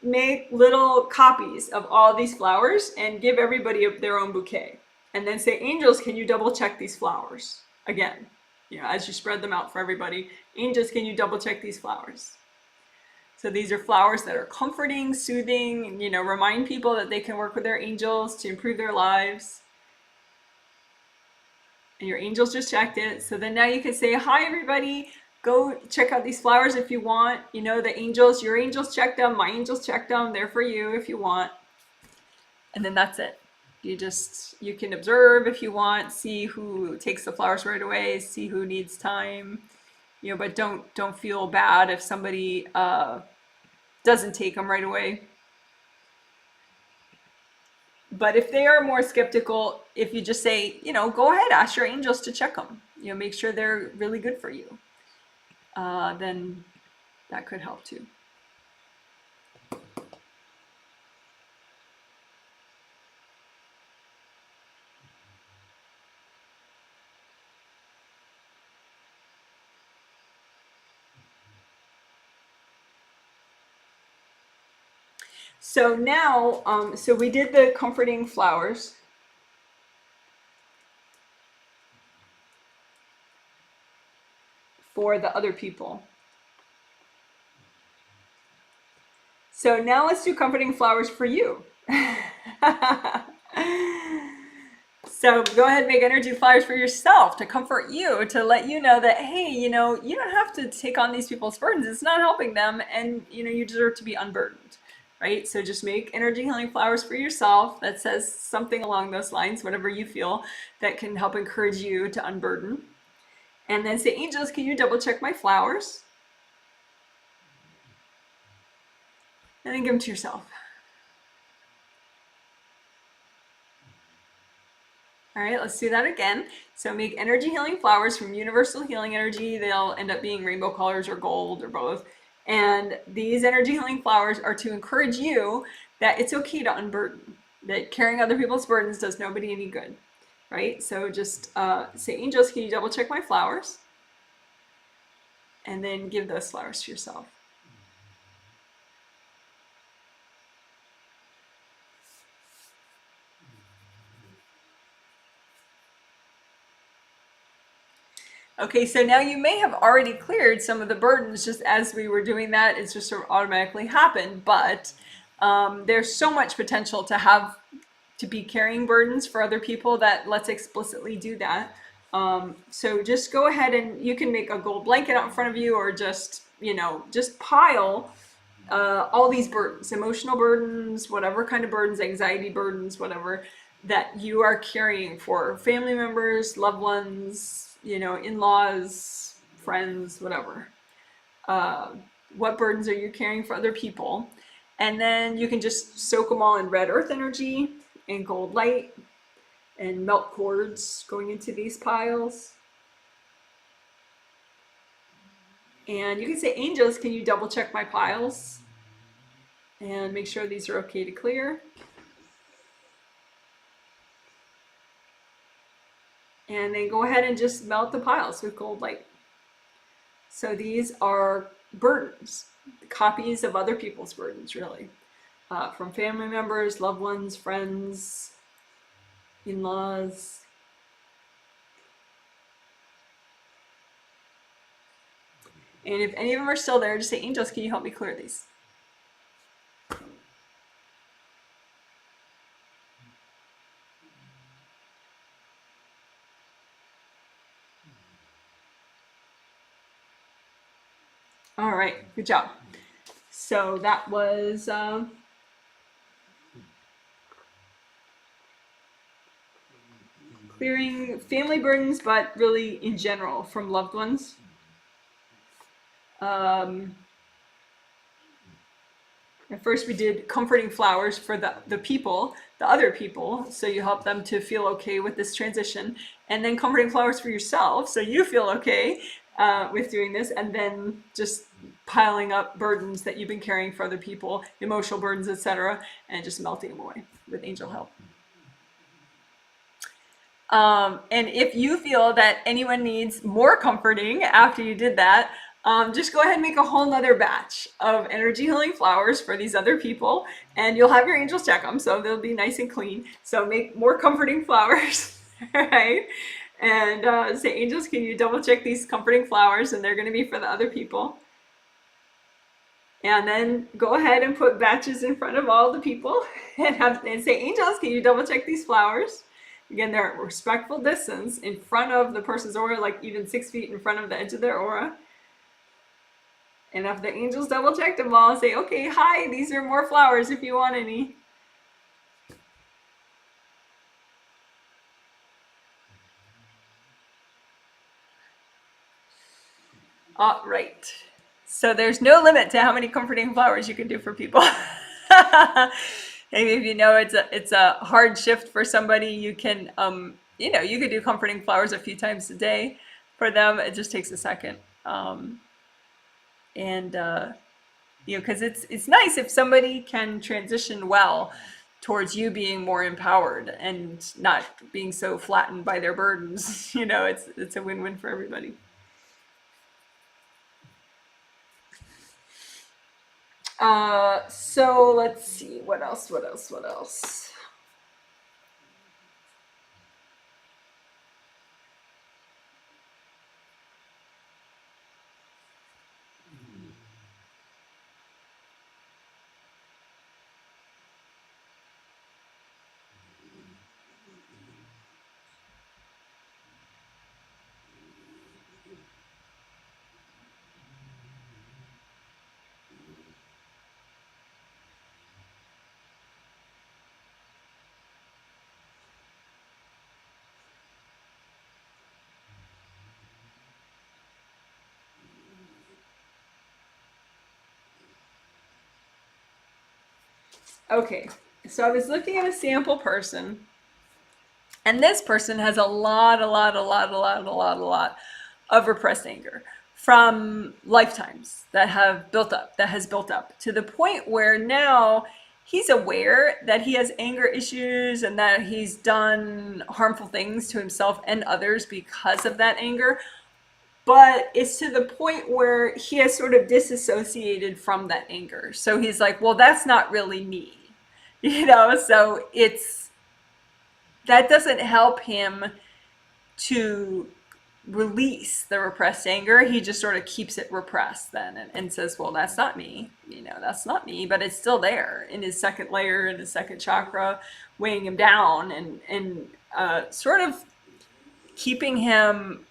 make little copies of all these flowers and give everybody their own bouquet. And then say, angels, can you double check these flowers? Again, as you spread them out for everybody, angels, can you double check these flowers? So these are flowers that are comforting, soothing, remind people that they can work with their angels to improve their lives. And your angels just checked it. So then now you can say, hi, everybody. Go check out these flowers if you want. The angels, your angels checked them, my angels checked them. They're for you if you want. And then that's it. You can observe if you want, see who takes the flowers right away, see who needs time, but don't feel bad if somebody doesn't take them right away. But if they are more skeptical, if you just say, go ahead, ask your angels to check them, make sure they're really good for you, then that could help too. So now, so we did the comforting flowers. For the other people. So now let's do comforting flowers for you. So go ahead and make energy flowers for yourself to comfort you, to let you know that, hey, you don't have to take on these people's burdens. It's not helping them, and you deserve to be unburdened. Right? So just make energy healing flowers for yourself that says something along those lines, whatever you feel that can help encourage you to unburden. And then say, angels, can you double check my flowers? And then give them to yourself. All right, let's do that again. So make energy healing flowers from universal healing energy. They'll end up being rainbow colors or gold or both. And these energy healing flowers are to encourage you that it's okay to unburden, that carrying other people's burdens does nobody any good, right? So just say, angels, can you double check my flowers? And then give those flowers to yourself. Okay, so now you may have already cleared some of the burdens just as we were doing that. It's just sort of automatically happened, but there's so much potential to be carrying burdens for other people that let's explicitly do that. So just go ahead and you can make a gold blanket out in front of you, or just, just pile all these burdens, emotional burdens, whatever kind of burdens, anxiety burdens, whatever that you are carrying for family members, loved ones, in-laws, friends, whatever. Uh, what burdens are you carrying for other people? And then you can just soak them all in red earth energy and gold light and melt cords going into these piles. And you can say, angels, can you double check my piles and make sure these are okay to clear? And then go ahead and just melt the piles with gold light. So these are burdens, copies of other people's burdens, really, from family members, loved ones, friends, in-laws. And if any of them are still there, just say, angels, can you help me clear these? All right, good job. So that was clearing family burdens, but really in general from loved ones. At first we did comforting flowers for the people, the other people, so you help them to feel okay with this transition. And then comforting flowers for yourself, so you feel okay with doing this. And then just piling up burdens that you've been carrying for other people, emotional burdens, etc., and just melting them away with angel help. And if you feel that anyone needs more comforting after you did that, just go ahead and make a whole nother batch of energy healing flowers for these other people, and you'll have your angels check them, so they'll be nice and clean. So make more comforting flowers, right? And say, angels, can you double check these comforting flowers? And they're going to be for the other people. And then go ahead and put batches in front of all the people and say, angels, can you double check these flowers? Again, they're at respectful distance in front of the person's aura, like even 6 feet in front of the edge of their aura. And if the angels double checked them all, say, okay, hi, these are more flowers if you want any. All right. So there's no limit to how many comforting flowers you can do for people. Maybe if you know it's a hard shift for somebody, you can you could do comforting flowers a few times a day for them. It just takes a second. Because it's nice if somebody can transition well towards you being more empowered and not being so flattened by their burdens. It's a win-win for everybody. So let's see, what else? Okay, so I was looking at a sample person, and this person has a lot of repressed anger from lifetimes that has built up to the point where now he's aware that he has anger issues and that he's done harmful things to himself and others because of that anger. But it's to the point where he has sort of disassociated from that anger. So he's like, well, that's not really me. So that doesn't help him to release the repressed anger. He just sort of keeps it repressed then and says, well, that's not me. That's not me, but it's still there in his second layer, in his second chakra, weighing him down and sort of keeping him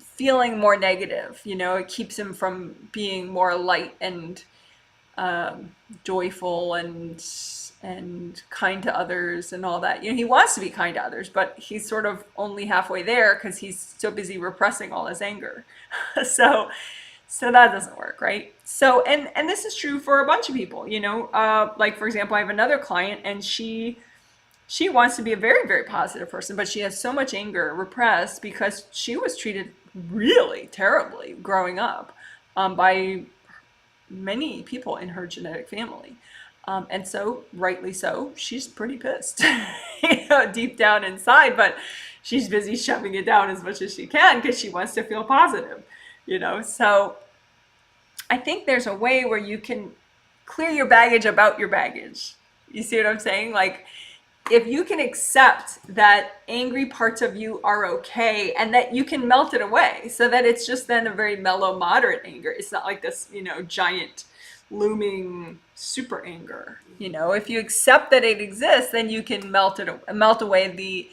feeling more negative. It keeps him from being more light and joyful and kind to others and all that. You know, he wants to be kind to others, but he's sort of only halfway there because he's so busy repressing all his anger. so so that doesn't work, right? So and this is true for a bunch of people, you know. Like for example, I have another client, and she wants to be a very, very positive person, but she has so much anger repressed because she was treated really terribly growing up, by many people in her genetic family. And so, rightly so, she's pretty pissed, you know, deep down inside, but she's busy shoving it down as much as she can because she wants to feel positive, you know. So I think there's a way where you can clear your baggage about your baggage. You see what I'm saying? Like, if you can accept that angry parts of you are okay and that you can melt it away so that it's just then a very mellow, moderate anger. It's not like this, you know, giant looming super anger. You know, if you accept that it exists, then you can melt away the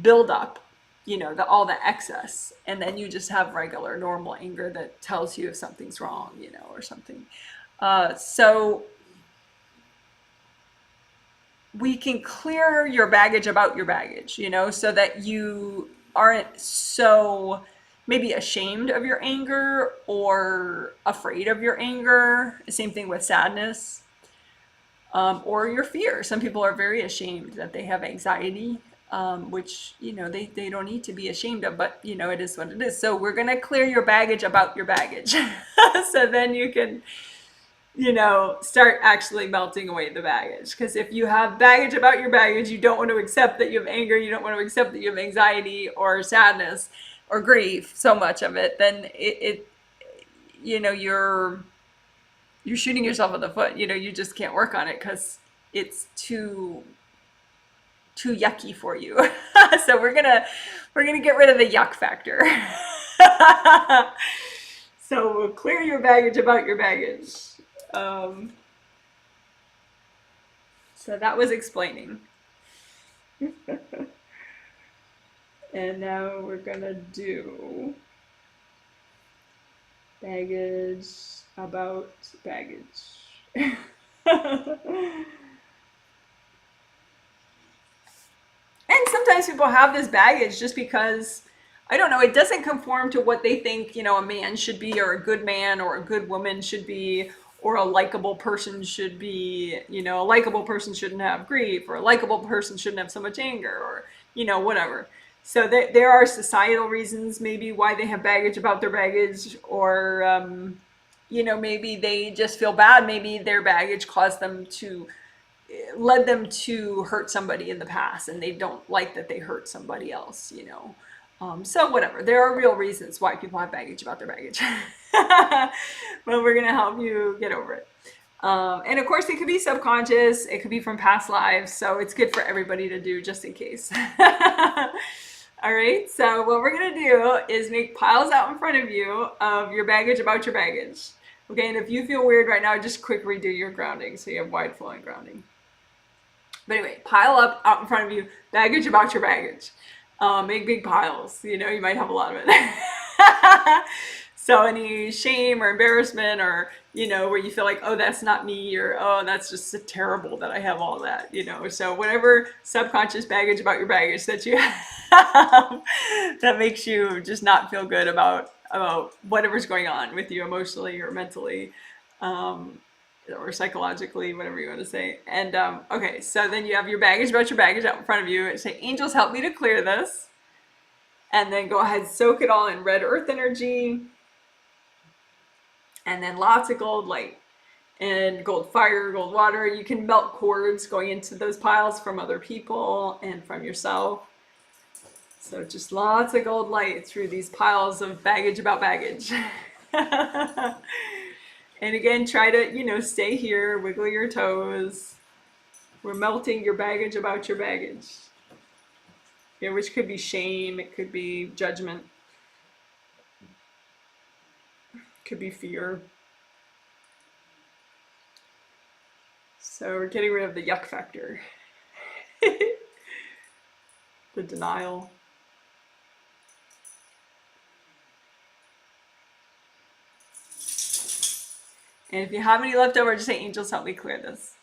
buildup, you know, all the excess, and then you just have regular normal anger that tells you if something's wrong, you know, or something. So we can clear your baggage about your baggage, you know, so that you aren't so maybe ashamed of your anger or afraid of your anger. Same thing with sadness, or your fear. Some people are very ashamed that they have anxiety, which, you know, they don't need to be ashamed of, but, you know, it is what it is. So we're going to clear your baggage about your baggage. So then you can, you know, start actually melting away the baggage. Because if you have baggage about your baggage, you don't want to accept that you have anger, you don't want to accept that you have anxiety or sadness or grief, so much of it, then it you know, you're shooting yourself in the foot. You know, you just can't work on it because it's too yucky for you. So we're gonna get rid of the yuck factor. So we'll clear your baggage about your baggage. So that was explaining. And now we're gonna do baggage about baggage. And sometimes people have this baggage just because, I don't know, it doesn't conform to what they think, you know, a man should be, or a good man or a good woman should be, or a likable person should be. You know, a likable person shouldn't have grief, or a likable person shouldn't have so much anger, or, you know, whatever. So there are societal reasons maybe why they have baggage about their baggage, or, you know, maybe they just feel bad. Maybe their baggage led them to hurt somebody in the past, and they don't like that they hurt somebody else, you know. So whatever, there are real reasons why people have baggage about their baggage. But we're going to help you get over it. And of course, it could be subconscious, it could be from past lives, so it's good for everybody to do just in case. All right, so what we're going to do is make piles out in front of you of your baggage about your baggage. Okay, and if you feel weird right now, just quick redo your grounding so you have wide flowing grounding. But anyway, pile up out in front of you baggage about your baggage. Make big piles. You know, you might have a lot of it. So any shame or embarrassment, or, you know, where you feel like, oh, that's not me, or, oh, that's just so terrible that I have all that, you know. So whatever subconscious baggage about your baggage that you have that makes you just not feel good about whatever's going on with you emotionally or mentally, or psychologically, whatever you want to say. And okay, so then you have your baggage about your baggage out in front of you, and say, angels, help me to clear this. And then go ahead, soak it all in red earth energy, and then lots of gold light and gold fire, gold water. You can melt cords going into those piles from other people and from yourself. So just lots of gold light through these piles of baggage about baggage. And again, try to, you know, stay here, wiggle your toes. We're melting your baggage about your baggage. Yeah, which could be shame, it could be judgment, could be fear. So we're getting rid of the yuck factor. The denial. And if you have any left over, just say, angels, help me clear this.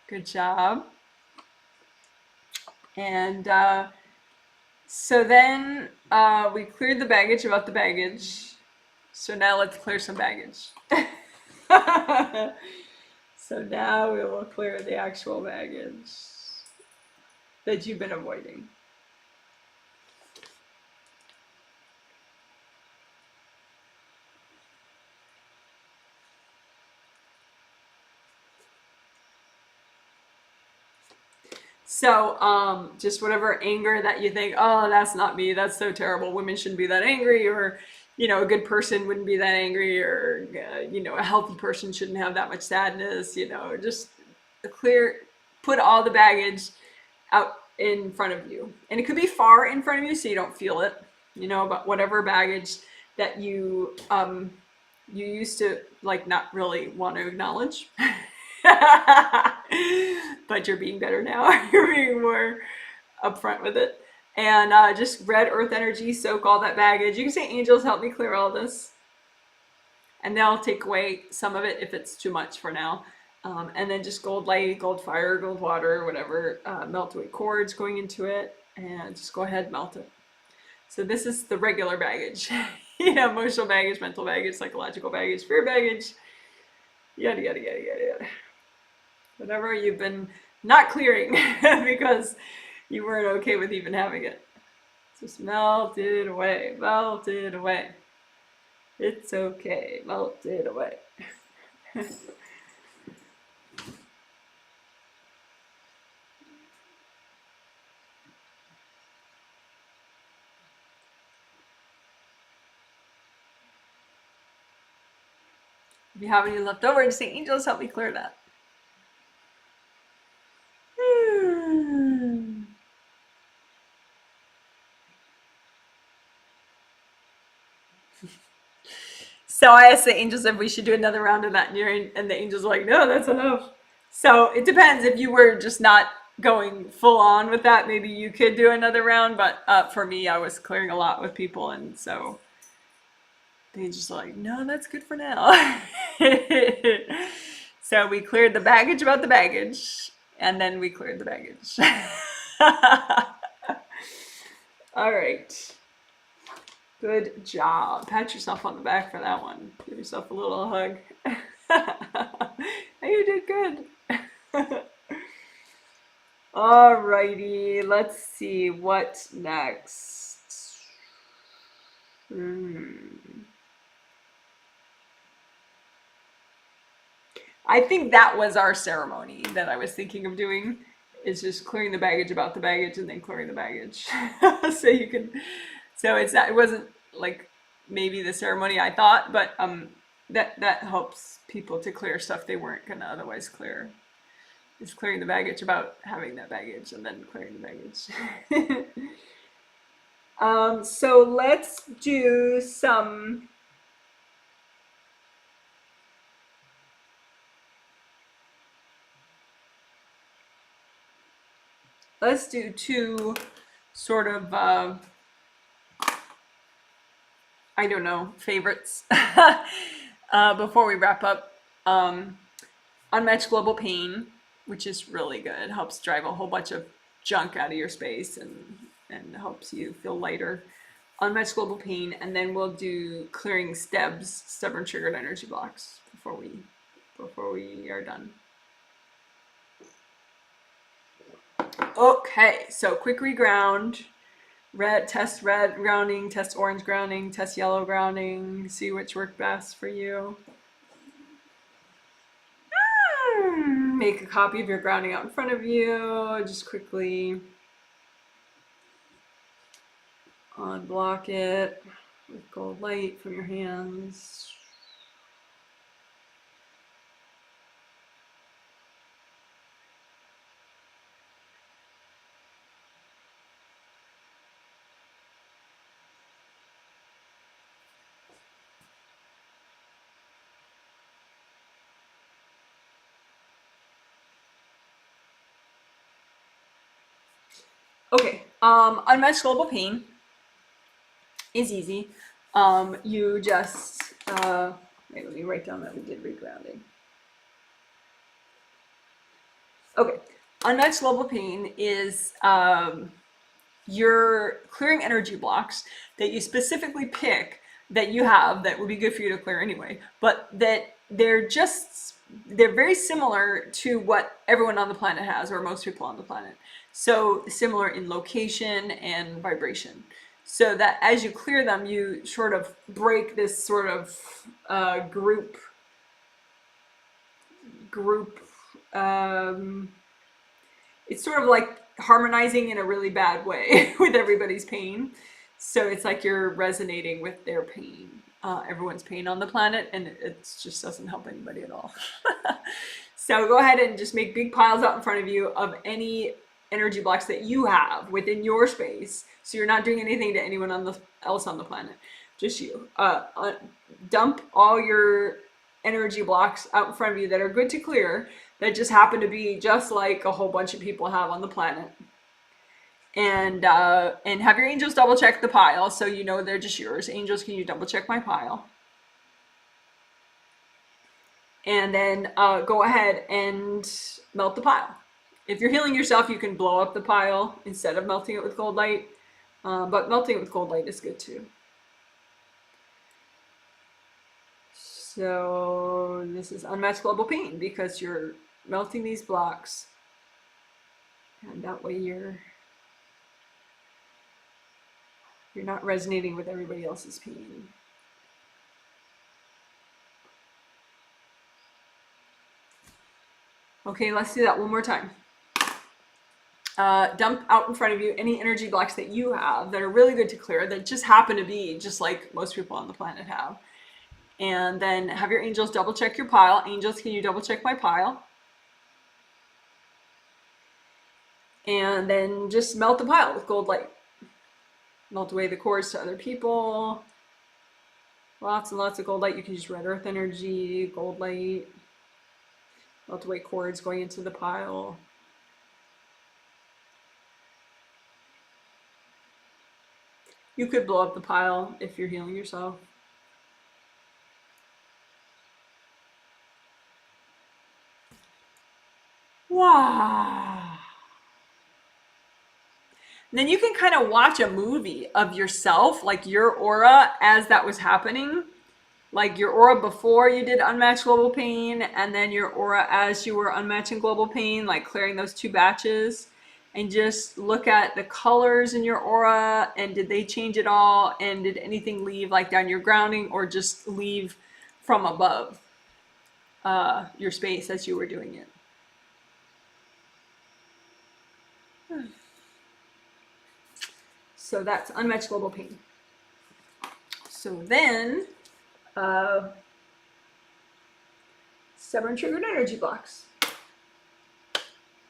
Good job. And so then we cleared the baggage about the baggage. So now let's clear some baggage. So now we will clear the actual baggage that you've been avoiding. So just whatever anger that you think, oh, that's not me, that's so terrible, women shouldn't be that angry, or a good person wouldn't be that angry, or a healthy person shouldn't have that much sadness, just put all the baggage out in front of you. And it could be far in front of you so you don't feel it, but whatever baggage that you used to not really want to acknowledge. But you're being better now. You're being more upfront with it. And just red earth energy, soak all that baggage. You can say, angels, help me clear all this. And they'll take away some of it if it's too much for now. And then just gold light, gold fire, gold water, whatever, melt away cords going into it, and just go ahead, melt it. So this is the regular baggage. Emotional baggage, mental baggage, psychological baggage, fear baggage, yada, yada, yada, yada, yada. Whatever you've been not clearing because you weren't okay with even having it. Just melt it away, melt it away. It's okay, melt it away. If you have any left over, just say, angels, help me clear that. So I asked the angels if we should do another round of that, and the angels were like, no, that's enough. So it depends. If you were just not going full on with that, maybe you could do another round. But for me, I was clearing a lot with people, and so the angels were like, no, that's good for now. So we cleared the baggage about the baggage, and then we cleared the baggage. All right. Good job. Pat yourself on the back for that one. Give yourself a little hug. You did good. Alrighty, let's see what next. I think that was our ceremony that I was thinking of doing. Is just clearing the baggage about the baggage and then clearing the baggage. So you can. So it wasn't like maybe the ceremony I thought, but that helps people to clear stuff they weren't gonna otherwise clear. It's clearing the baggage about having that baggage and then clearing the baggage. So let's do some. Let's do two sort of, I don't know, favorites before we wrap up. Unmatched global pain, which is really good. Helps drive a whole bunch of junk out of your space and helps you feel lighter. Unmatched global pain, and then we'll do clearing STEBs, stubborn triggered energy blocks, before we are done. Okay, so quick reground. Test red grounding, test orange grounding, test yellow grounding. See which worked best for you. Make a copy of your grounding out in front of you. Just quickly unblock it with gold light from your hands. Okay, unmatched global pain is easy. You just, wait, let me write down that we did regrounding. Okay, unmatched global pain is you're clearing energy blocks that you specifically pick that you have that would be good for you to clear anyway, but that they're very similar to what everyone on the planet has, or most people on the planet. So similar in location and vibration. So that as you clear them, you sort of break this sort of group it's sort of like harmonizing in a really bad way with everybody's pain. So it's like you're resonating with their pain, everyone's pain on the planet, and it just doesn't help anybody at all. So go ahead and just make big piles out in front of you of any energy blocks that you have within your space. So you're not doing anything to anyone else on the planet, just you. Dump all your energy blocks out in front of you that are good to clear, that just happen to be just like a whole bunch of people have on the planet. And have your angels double check the pile so you know they're just yours. Angels, can you double check my pile? And then go ahead and melt the pile. If you're healing yourself, you can blow up the pile instead of melting it with cold light. But melting it with cold light is good too. So this is unmatched global pain because you're melting these blocks, and that way you're not resonating with everybody else's pain. Okay, let's do that one more time. Dump out in front of you any energy blocks that you have that are really good to clear, that just happen to be just like most people on the planet have. And then have your angels double check your pile. Angels, can you double check my pile? And then just melt the pile with gold light. Melt away the cords to other people. Lots and lots of gold light. You can use red earth energy, gold light. Melt away cords going into the pile. You could blow up the pile if you're healing yourself. Wow. And then you can kind of watch a movie of yourself, like your aura as that was happening. Like your aura before you did unmatched global pain, and then your aura as you were unmatching global pain, like clearing those two batches. And just look at the colors in your aura, and did they change at all? And did anything leave like down your grounding, or just leave from above your space as you were doing it? So that's unmatched global pain. So then, stubborn triggered energy blocks.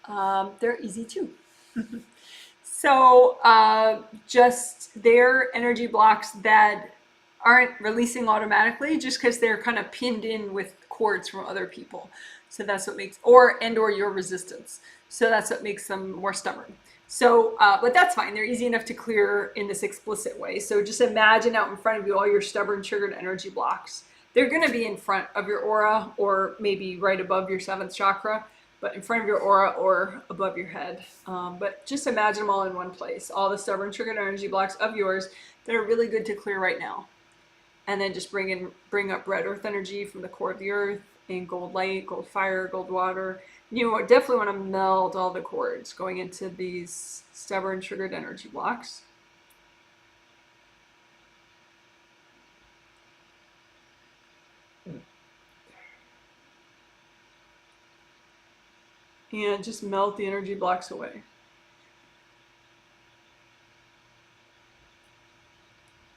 They're easy too. So just they're energy blocks that aren't releasing automatically just because they're kind of pinned in with cords from other people. So that's what makes, or your resistance. So that's what makes them more stubborn. So, but that's fine. They're easy enough to clear in this explicit way. So just imagine out in front of you all your stubborn triggered energy blocks. They're going to be in front of your aura, or maybe right above your 7th chakra, but in front of your aura or above your head. But just imagine them all in one place. All the stubborn triggered energy blocks of yours that are really good to clear right now. And then just bring up red earth energy from the core of the earth, and gold light, gold fire, gold water. You definitely want to melt all the cords going into these stubborn triggered energy blocks. And just melt the energy blocks away.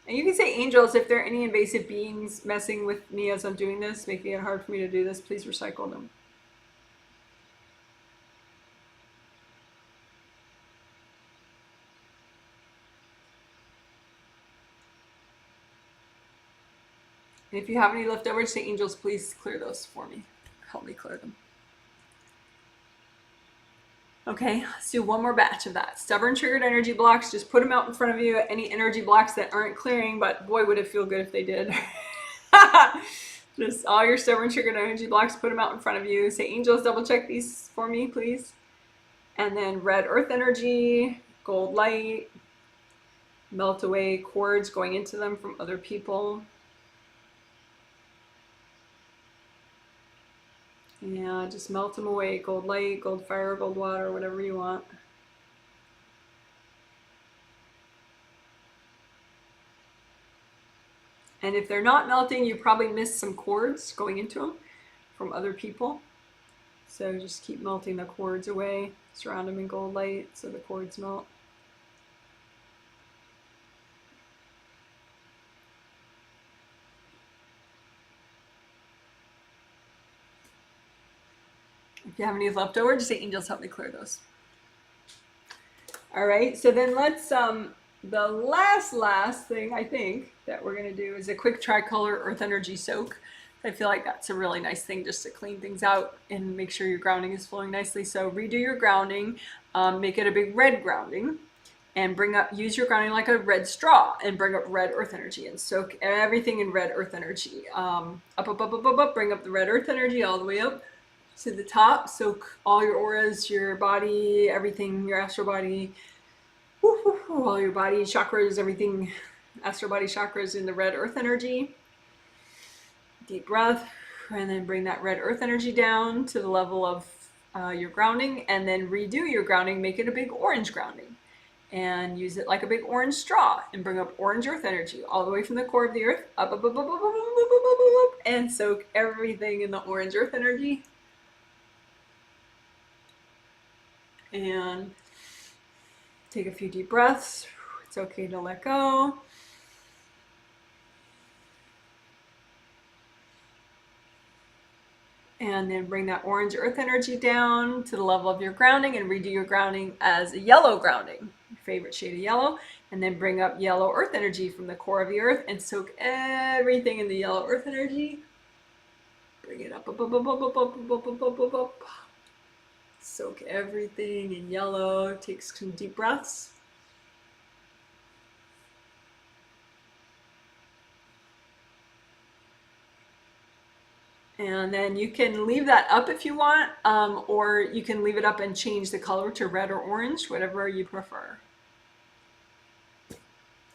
And you can say, angels, if there are any invasive beings messing with me as I'm doing this, making it hard for me to do this, please recycle them. And if you have any leftovers, say, angels, please clear those for me. Help me clear them. Okay, let's do one more batch of that. Stubborn triggered energy blocks, just put them out in front of you. Any energy blocks that aren't clearing, but boy, would it feel good if they did. Just all your stubborn triggered energy blocks, put them out in front of you. Say, angels, double check these for me, please. And then red earth energy, gold light, melt away cords going into them from other people. Yeah, just melt them away. Gold light, gold fire, gold water, whatever you want. And if they're not melting, you probably missed some cords going into them from other people. So just keep melting the cords away. Surround them in gold light so the cords melt. If you have any left over, just say, angels, help me clear those. All right, so then let's, the last thing I think that we're gonna do is a quick tricolor earth energy soak. I feel like that's a really nice thing just to clean things out and make sure your grounding is flowing nicely. So redo your grounding, make it a big red grounding, and use your grounding like a red straw and bring up red earth energy and soak everything in red earth energy. Up, bring up the red earth energy all the way up to the top. Soak all your auras, your body, everything, your astral body, all your body chakras, everything, astral body chakras in the red earth energy. Deep breath, and then bring that red earth energy down to the level of your grounding, and then redo your grounding, make it a big orange grounding, and use it like a big orange straw, and bring up orange earth energy all the way from the core of the earth, up, and soak everything in the orange earth energy. And take a few deep breaths. It's okay to let go. And then bring that orange earth energy down to the level of your grounding and redo your grounding as a yellow grounding, your favorite shade of yellow. And then bring up yellow earth energy from the core of the earth and soak everything in the yellow earth energy. Bring it up, up. Soak everything in yellow. Take some deep breaths. And then you can leave that up if you want, or you can leave it up and change the color to red or orange, whatever you prefer.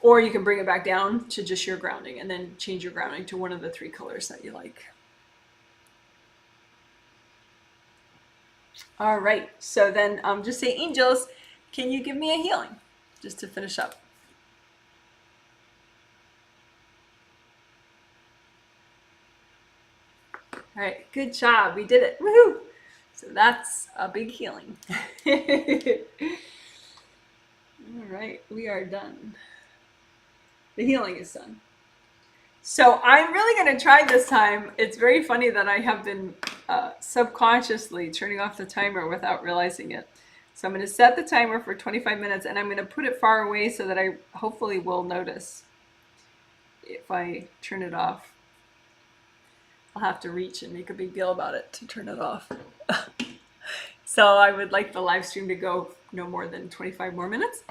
Or you can bring it back down to just your grounding and then change your grounding to one of the 3 colors that you like. All right, so then just say, angels, can you give me a healing? Just to finish up. All right, good job, we did it, woohoo! So that's a big healing. All right, we are done. The healing is done. So I'm really going to try this time. It's very funny that I have been subconsciously turning off the timer without realizing it. So I'm going to set the timer for 25 minutes and I'm going to put it far away so that I hopefully will notice if I turn it off. I'll have to reach and make a big deal about it to turn it off. So I would like the live stream to go no more than 25 more minutes.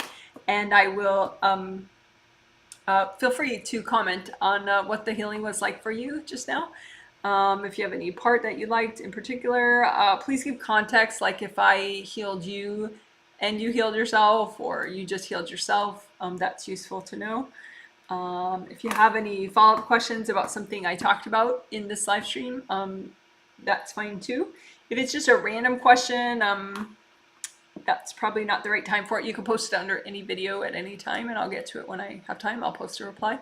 And I will feel free to comment on what the healing was like for you just now. If you have any part that you liked in particular, please give context, like if I healed you and you healed yourself, or you just healed yourself, that's useful to know. If you have any follow-up questions about something I talked about in this live stream, that's fine too. If it's just a random question, that's probably not the right time for it. You can post it under any video at any time and I'll get to it when I have time. I'll post a reply.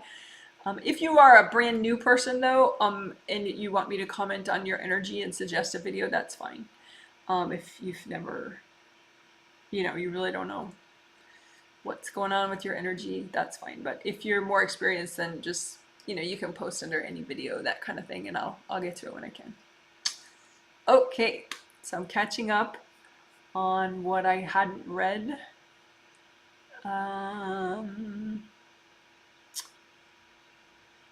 If you are a brand new person though, and you want me to comment on your energy and suggest a video, that's fine. If you've never, you really don't know what's going on with your energy, that's fine. But if you're more experienced, then just, you can post under any video, that kind of thing, and I'll get to it when I can. Okay, so I'm catching up on what I hadn't read.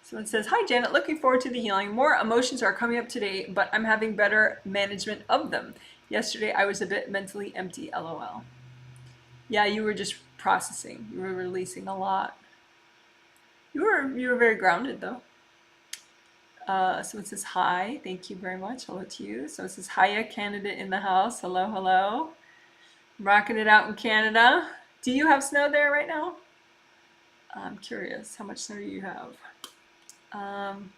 So it says, hi Janet, looking forward to the healing. More emotions are coming up today, but I'm having better management of them. Yesterday I was a bit mentally empty, LOL. Yeah, you were just processing. You were releasing a lot. You were very grounded though. Someone says hi. Thank you very much. Hello to you. Someone says hiya, Canada in the house. Hello, hello. Rocking it out in Canada. Do you have snow there right now? I'm curious. How much snow do you have?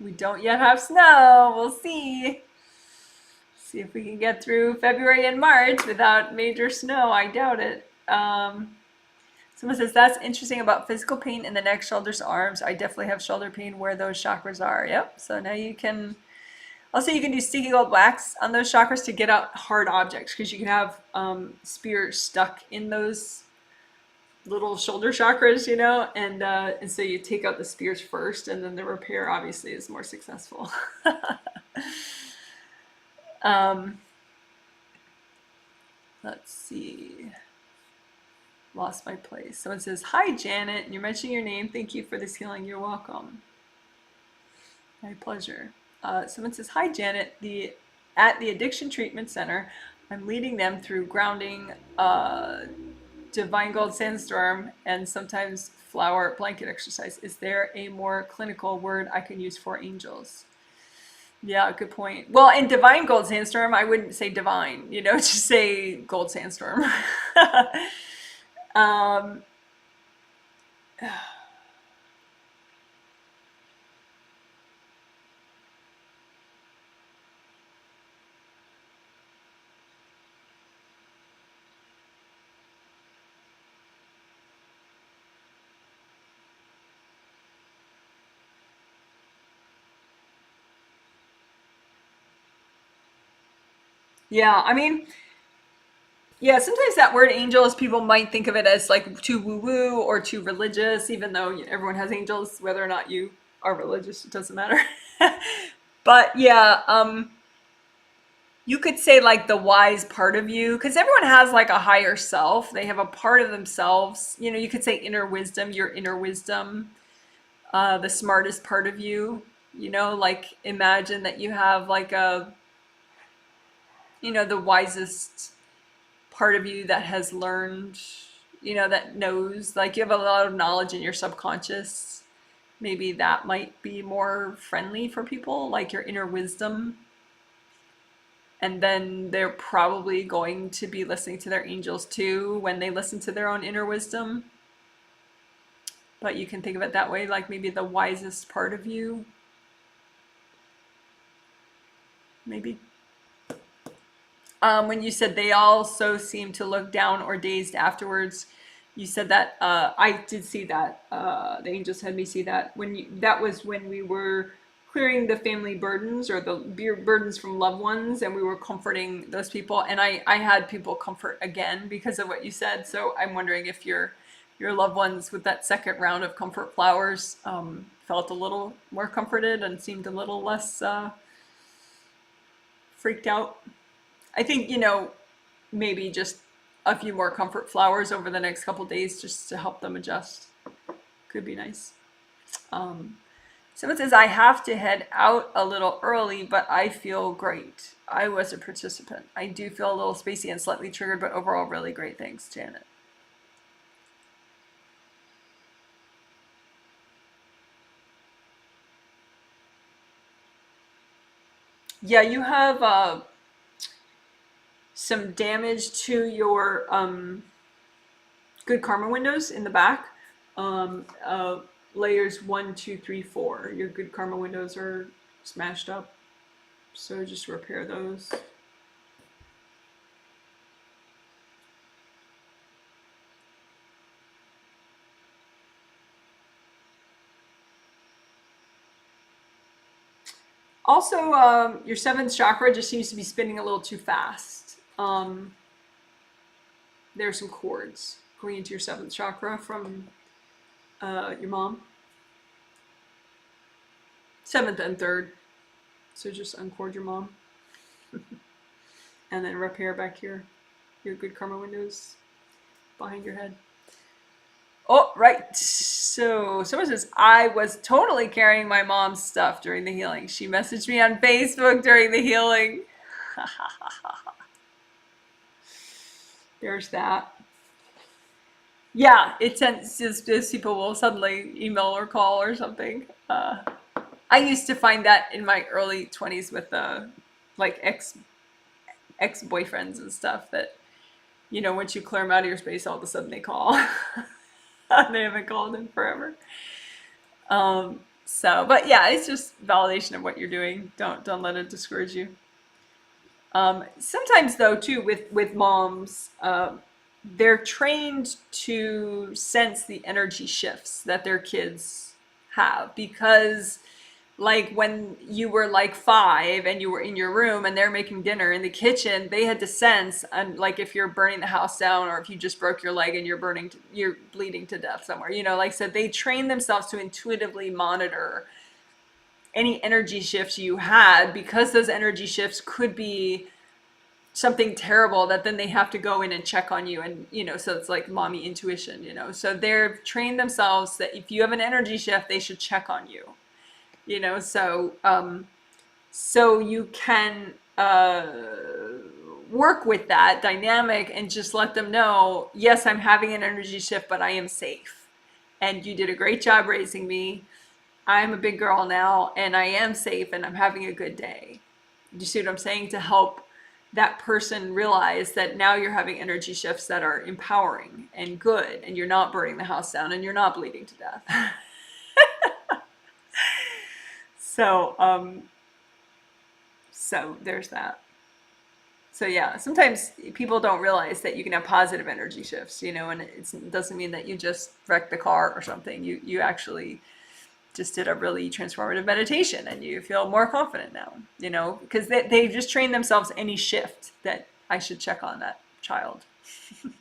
We don't yet have snow. We'll see. See if we can get through February and March without major snow. I doubt it. Someone says, that's interesting about physical pain in the neck, shoulders, arms. I definitely have shoulder pain where those chakras are. Yep. So now you can, also you can do sticky gold wax on those chakras to get out hard objects, because you can have spears stuck in those little shoulder chakras, you know, and so you take out the spears first, and then the repair obviously is more successful. Let's see. Lost my place. Someone says, hi, Janet. You're mentioning your name. Thank you for this healing. You're welcome. My pleasure. Someone says, hi, Janet. At the Addiction Treatment Center, I'm leading them through grounding, divine gold sandstorm, and sometimes flower blanket exercise. Is there a more clinical word I can use for angels? Yeah, good point. Well, in divine gold sandstorm, I wouldn't say divine, you know, just say gold sandstorm. Yeah, I mean, yeah, sometimes that word angels, people might think of it as like too woo-woo or too religious, even though everyone has angels, whether or not you are religious, it doesn't matter. But yeah, you could say like the wise part of you, because everyone has like a higher self. They have a part of themselves. You know, you could say inner wisdom, your inner wisdom, the smartest part of you. You know, like imagine that you have like the wisest part of you that has learned, that knows, like you have a lot of knowledge in your subconscious. Maybe that might be more friendly for people, like your inner wisdom. And then they're probably going to be listening to their angels too when they listen to their own inner wisdom. But you can think of it that way, like maybe the wisest part of you. Maybe. When you said they also seem to look down or dazed afterwards, you said that I did see that. The angels had me see that. That was when we were clearing the family burdens or the burdens from loved ones, and we were comforting those people. And I had people comfort again because of what you said. So I'm wondering if your loved ones with that second round of comfort flowers felt a little more comforted and seemed a little less freaked out. I think, maybe just a few more comfort flowers over the next couple days just to help them adjust. Could be nice. Someone says, I have to head out a little early, but I feel great. I was a participant. I do feel a little spacey and slightly triggered, but overall really great. Thanks, Janet. Yeah, you have some damage to your good karma windows in the back. Layers 1, 2, 3, 4. Your good karma windows are smashed up, so just repair those. Also, your seventh chakra just seems to be spinning a little too fast. There are some cords going into your seventh chakra from your mom. Seventh and third. So just uncord your mom. And then repair back your good karma windows behind your head. Oh, right. So someone says, I was totally carrying my mom's stuff during the healing. She messaged me on Facebook during the healing. there's that. Yeah, it tends just people will suddenly email or call or something. I used to find that in my early 20s with like ex boyfriends and stuff that, you know, once you clear them out of your space, all of a sudden they call. They haven't called in forever. So, but yeah, it's just validation of what you're doing. Don't let it discourage you. Sometimes though, too, with moms, they're trained to sense the energy shifts that their kids have because like when you were like 5 and you were in your room and they're making dinner in the kitchen, they had to sense, and like if you're burning the house down or if you just broke your leg and you're bleeding to death somewhere, you know, like, so they train themselves to intuitively monitor any energy shifts you had because those energy shifts could be something terrible that then they have to go in and check on you, and you know, so it's like mommy intuition, you know, so they're trained themselves that if you have an energy shift they should check on you, you know, so you can work with that dynamic and just let them know, yes, I'm having an energy shift, but I am safe. And you did a great job raising me. I'm a big girl now and I am safe and I'm having a good day. You see what I'm saying? To help that person realize that now you're having energy shifts that are empowering and good, and you're not burning the house down and you're not bleeding to death. So, so there's that. So yeah, sometimes people don't realize that you can have positive energy shifts, you know, and it doesn't mean that you just wrecked the car or something. You actually just did a really transformative meditation and you feel more confident now, you know, because they just train themselves any shift that I should check on that child. All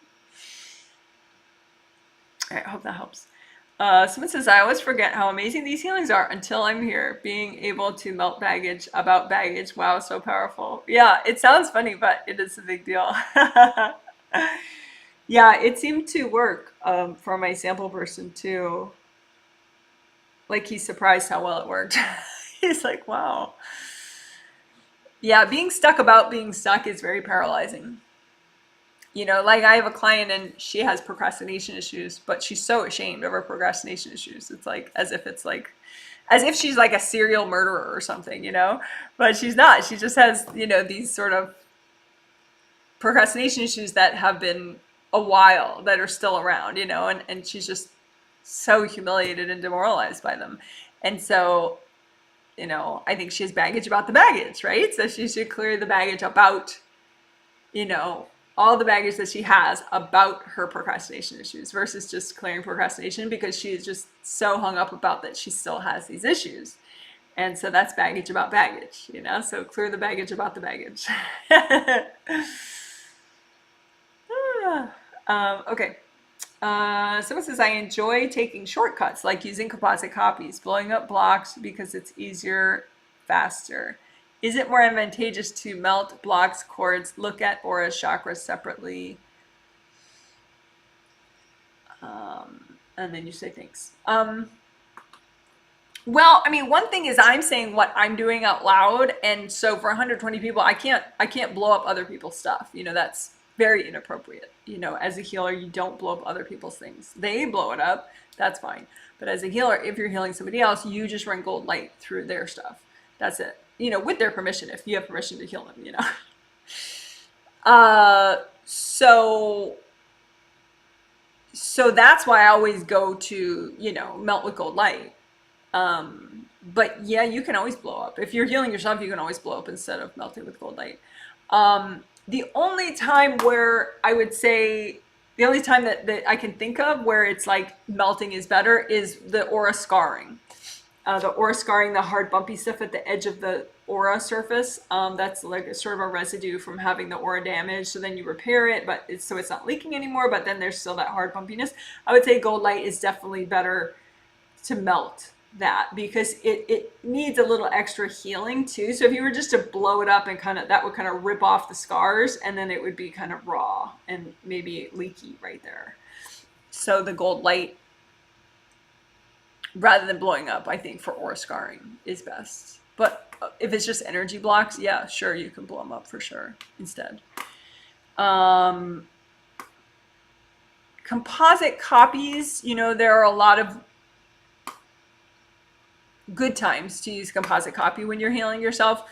right, I hope that helps. Someone says, I always forget how amazing these healings are until I'm here. Being able to melt baggage about baggage. Wow, so powerful. Yeah, it sounds funny, but it is a big deal. Yeah, it seemed to work for my sample person too. Like he's surprised how well it worked. He's like, wow. Yeah, being stuck about being stuck is very paralyzing. You know, like I have a client and she has procrastination issues, but she's so ashamed of her procrastination issues. It's like as if she's like a serial murderer or something, you know, but she's not. She just has, you know, these sort of procrastination issues that have been a while, that are still around, you know, and she's just so humiliated and demoralized by them. And so, you know, I think she has baggage about the baggage, right? So she should clear the baggage about, you know, all the baggage that she has about her procrastination issues versus just clearing procrastination because she's just so hung up about that she still has these issues. And so that's baggage about baggage, you know, so clear the baggage about the baggage. Okay. Someone says, I enjoy taking shortcuts like using composite copies, blowing up blocks because it's easier, faster. Is it more advantageous to melt blocks, cords, look at auras, chakras separately? And then you say thanks. Well, I mean, one thing is I'm saying what I'm doing out loud, and so for 120 people, I can't blow up other people's stuff. You know, that's very inappropriate. You know, as a healer, you don't blow up other people's things. They blow it up, that's fine. But as a healer, if you're healing somebody else, you just run gold light through their stuff. That's it. You know, with their permission, if you have permission to heal them, you know. So that's why I always go to, you know, melt with gold light. But yeah, you can always blow up. If you're healing yourself, you can always blow up instead of melting with gold light. The only time where I would say, the only time that I can think of where it's like melting is better is the aura scarring. The aura scarring, the hard bumpy stuff at the edge of the aura surface, that's like a sort of a residue from having the aura damage. So then you repair it, but it's not leaking anymore, but then there's still that hard bumpiness. I would say gold light is definitely better to melt that because it needs a little extra healing too. So if you were just to blow it up and that would kind of rip off the scars, and then it would be kind of raw and maybe leaky right there. So the gold light, rather than blowing up, I think for aura scarring is best. But if it's just energy blocks, yeah, sure, you can blow them up for sure instead. Composite copies, you know, there are a lot of good times to use composite copy when you're healing yourself.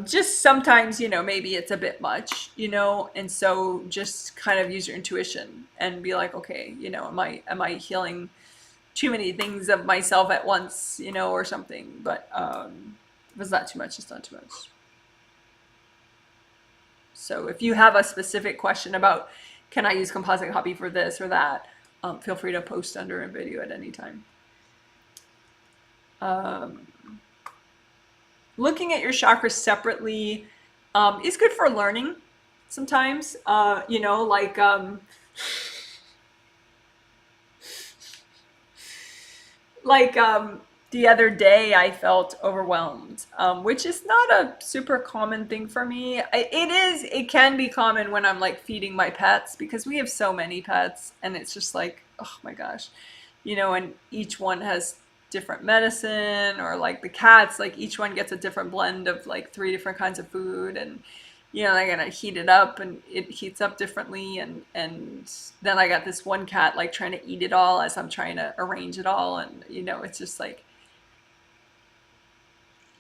Just sometimes, you know, maybe it's a bit much, you know, and so just kind of use your intuition and be like, okay, you know, am I healing too many things of myself at once, you know, or something? But if it's not too much, it's not too much. So if you have a specific question about, can I use composite copy for this or that, feel free to post under a video at any time. Looking at your chakras separately is good for learning sometimes. You know, like like the other day I felt overwhelmed, which is not a super common thing for me. It can be common when I'm like feeding my pets, because we have so many pets, and it's just like, oh my gosh, you know, and each one has different medicine, or like the cats, like each one gets a different blend of like 3 different kinds of food, and you know, they're gonna heat it up and it heats up differently, and then I got this one cat like trying to eat it all as I'm trying to arrange it all, and you know, it's just like,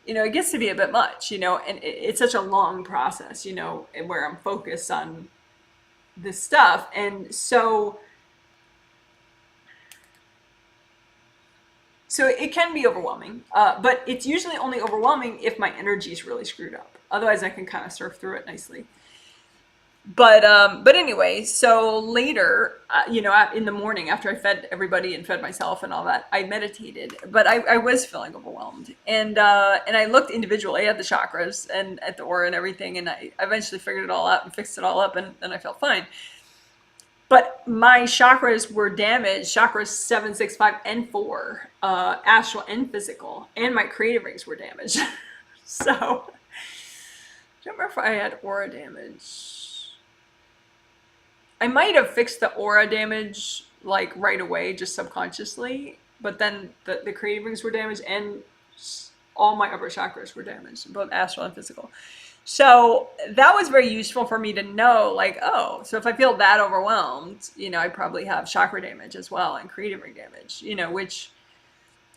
you know, it gets to be a bit much, you know, and it's such a long process, you know, where I'm focused on this stuff. And so it can be overwhelming, but it's usually only overwhelming if my energy is really screwed up. Otherwise, I can kind of surf through it nicely. But anyway, so later, you know, in the morning after I fed everybody and fed myself and all that, I meditated. But I was feeling overwhelmed, and I looked individually at the chakras and at the aura and everything, and I eventually figured it all out and fixed it all up, and then I felt fine. But my chakras were damaged, chakras 7, 6, 5, and 4, astral and physical, and my creative rings were damaged. So I don't remember if I had aura damage. I might have fixed the aura damage like right away, just subconsciously, but then the creative rings were damaged, and all my upper chakras were damaged, both astral and physical. So that was very useful for me to know, like, oh, so if I feel that overwhelmed, you know, I probably have chakra damage as well and creative ring damage, you know, which,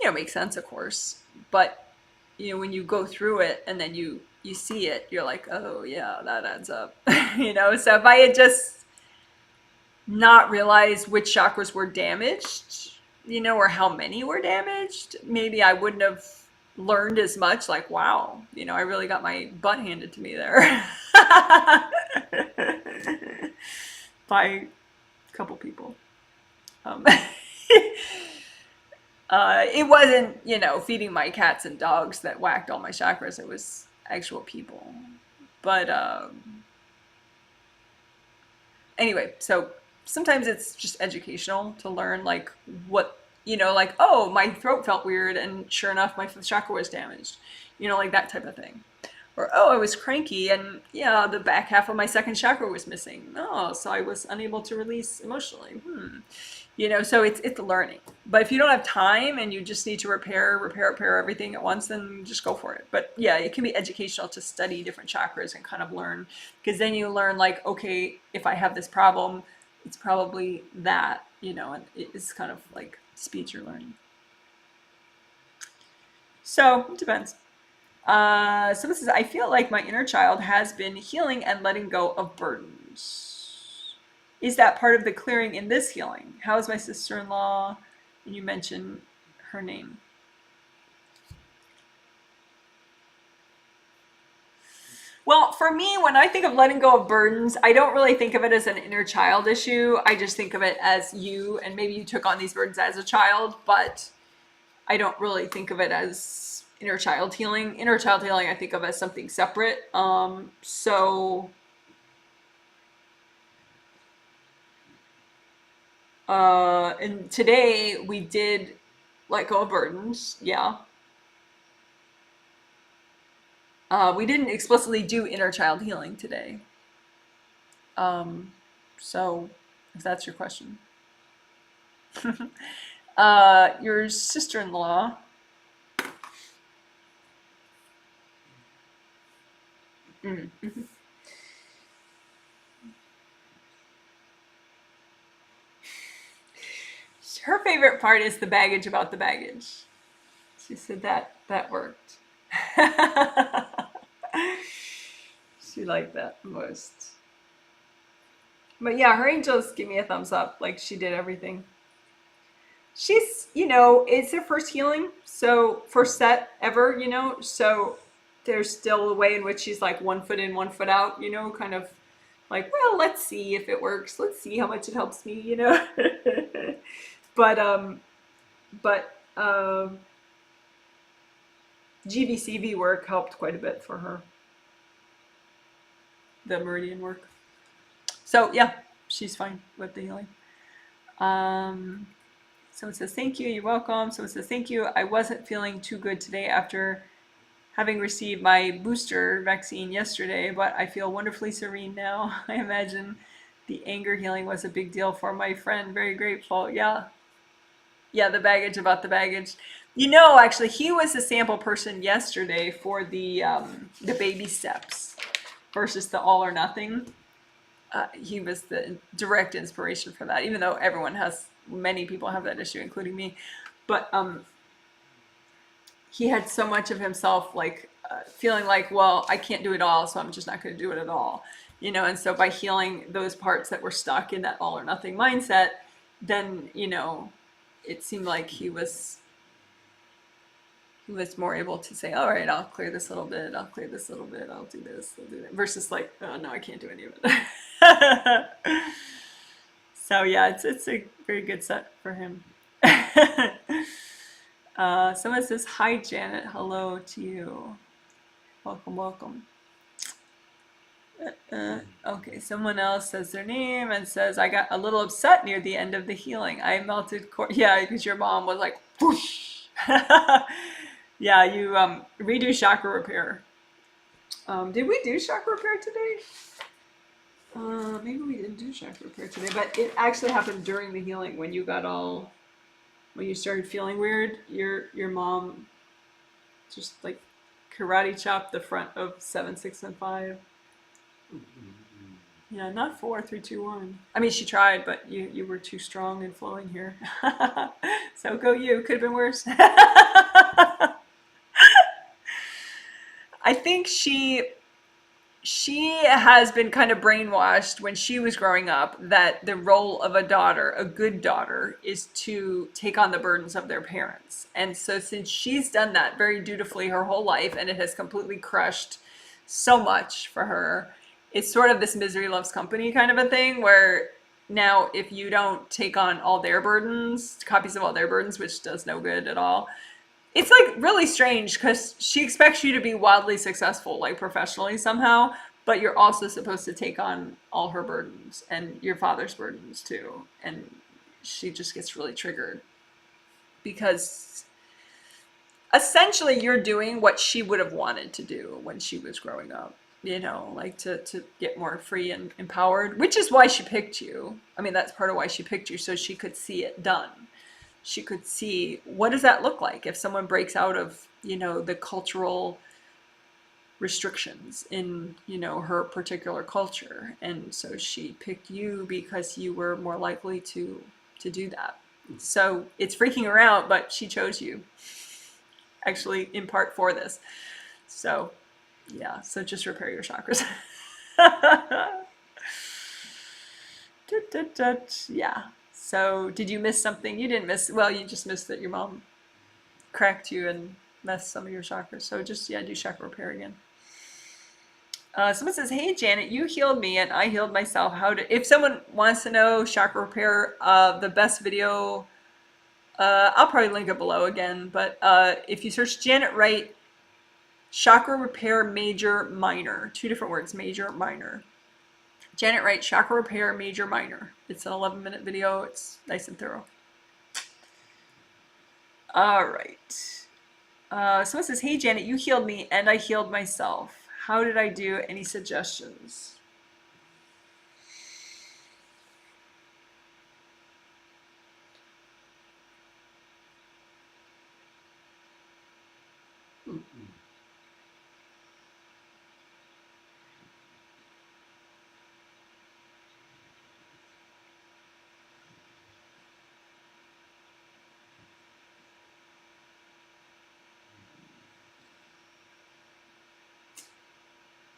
you know, makes sense, of course. But, you know, when you go through it and then you see it, you're like, oh yeah, that adds up. You know, so if I had just not realized which chakras were damaged, you know, or how many were damaged, maybe I wouldn't have learned as much. Like, wow, you know, I really got my butt handed to me there by a couple people. It wasn't, you know, feeding my cats and dogs that whacked all my chakras. It was actual people. But anyway, so sometimes it's just educational to learn, like, what, you know, like, oh, my throat felt weird, and sure enough, my chakra was damaged, you know, like that type of thing. Or, oh, I was cranky, and yeah, the back half of my second chakra was missing. Oh, so I was unable to release emotionally. You know, so it's learning. But if you don't have time and you just need to repair everything at once, then just go for it. But yeah, it can be educational to study different chakras and kind of learn, because then you learn, like, okay, if I have this problem, it's probably that, you know, and it's kind of like speeds your learning. So it depends. So this is, I feel like my inner child has been healing and letting go of burdens. Is that part of the clearing in this healing? How is my sister-in-law? And you mentioned her name. Well, for me, when I think of letting go of burdens, I don't really think of it as an inner child issue. I just think of it as you, and maybe you took on these burdens as a child, but I don't really think of it as inner child healing. Inner child healing, I think of as something separate. And today we did let go of burdens. Yeah. We didn't explicitly do inner child healing today. So if that's your question. Your sister-in-law. Her favorite part is the baggage about the baggage. She said that worked. She liked that most. But yeah, her angels give me a thumbs up. Like she did everything. She's, it's her first healing, so first set ever, so there's still a way in which she's like 1 foot in, 1 foot out, kind of like, well, let's see if it works. Let's see how much it helps me. But GVCV work helped quite a bit for her, the Meridian work. So yeah, she's fine with the healing. Someone says, thank you, you're welcome. Someone says, thank you. I wasn't feeling too good today after having received my booster vaccine yesterday, but I feel wonderfully serene now. I imagine the anger healing was a big deal for my friend. Very grateful. Yeah. Yeah, the baggage about the baggage. Actually, he was the sample person yesterday for the baby steps versus the all or nothing. He was the direct inspiration for that, even though many people have that issue, including me. But he had so much of himself like feeling like, well, I can't do it all, so I'm just not going to do it at all. And so by healing those parts that were stuck in that all or nothing mindset, then, it seemed like he was more able to say, all right, I'll clear this little bit, I'll clear this little bit, I'll do this, I'll do that, versus like, oh no, I can't do any of it. So yeah, it's a very good set for him. Someone says, hi Janet, hello to you. Welcome, welcome. Okay, someone else says their name and says, I got a little upset near the end of the healing. I melted yeah, because your mom was like, whoosh. Yeah, you redo chakra repair. Did we do chakra repair today? Maybe we didn't do chakra repair today, but it actually happened during the healing when you started feeling weird. Your mom just like karate chopped the front of 7, 6, and 5. Yeah, not 4, 3, 2, 1. I mean, she tried, but you were too strong and flowing here. So go you. Could have been worse. I think she has been kind of brainwashed when she was growing up that the role of a daughter, a good daughter, is to take on the burdens of their parents. And so since she's done that very dutifully her whole life, and it has completely crushed so much for her, it's sort of this misery loves company kind of a thing where now if you don't take on all their burdens, copies of all their burdens, which does no good at all, it's like really strange because she expects you to be wildly successful, like professionally somehow, but you're also supposed to take on all her burdens and your father's burdens too. And she just gets really triggered because essentially you're doing what she would have wanted to do when she was growing up, like to get more free and empowered, which is why she picked you. I mean, that's part of why she picked you, so she could see it done. She could see, what does that look like if someone breaks out of, the cultural restrictions in, her particular culture. And so she picked you because you were more likely to do that. So it's freaking her out, but she chose you actually in part for this. So yeah, so just repair your chakras. Yeah. So did you miss something? You didn't miss, well, you just missed that your mom cracked you and messed some of your chakras. So just, do chakra repair again. Someone says, hey, Janet, you healed me and I healed myself. If someone wants to know chakra repair, the best video, I'll probably link it below again, but if you search Janet Wright, chakra repair, major, minor, 2 different words, major, minor. Janet Wright, chakra repair, major, minor. It's an 11-minute video. It's nice and thorough. All right. Someone says, hey, Janet, you healed me and I healed myself. How did I do? Any suggestions?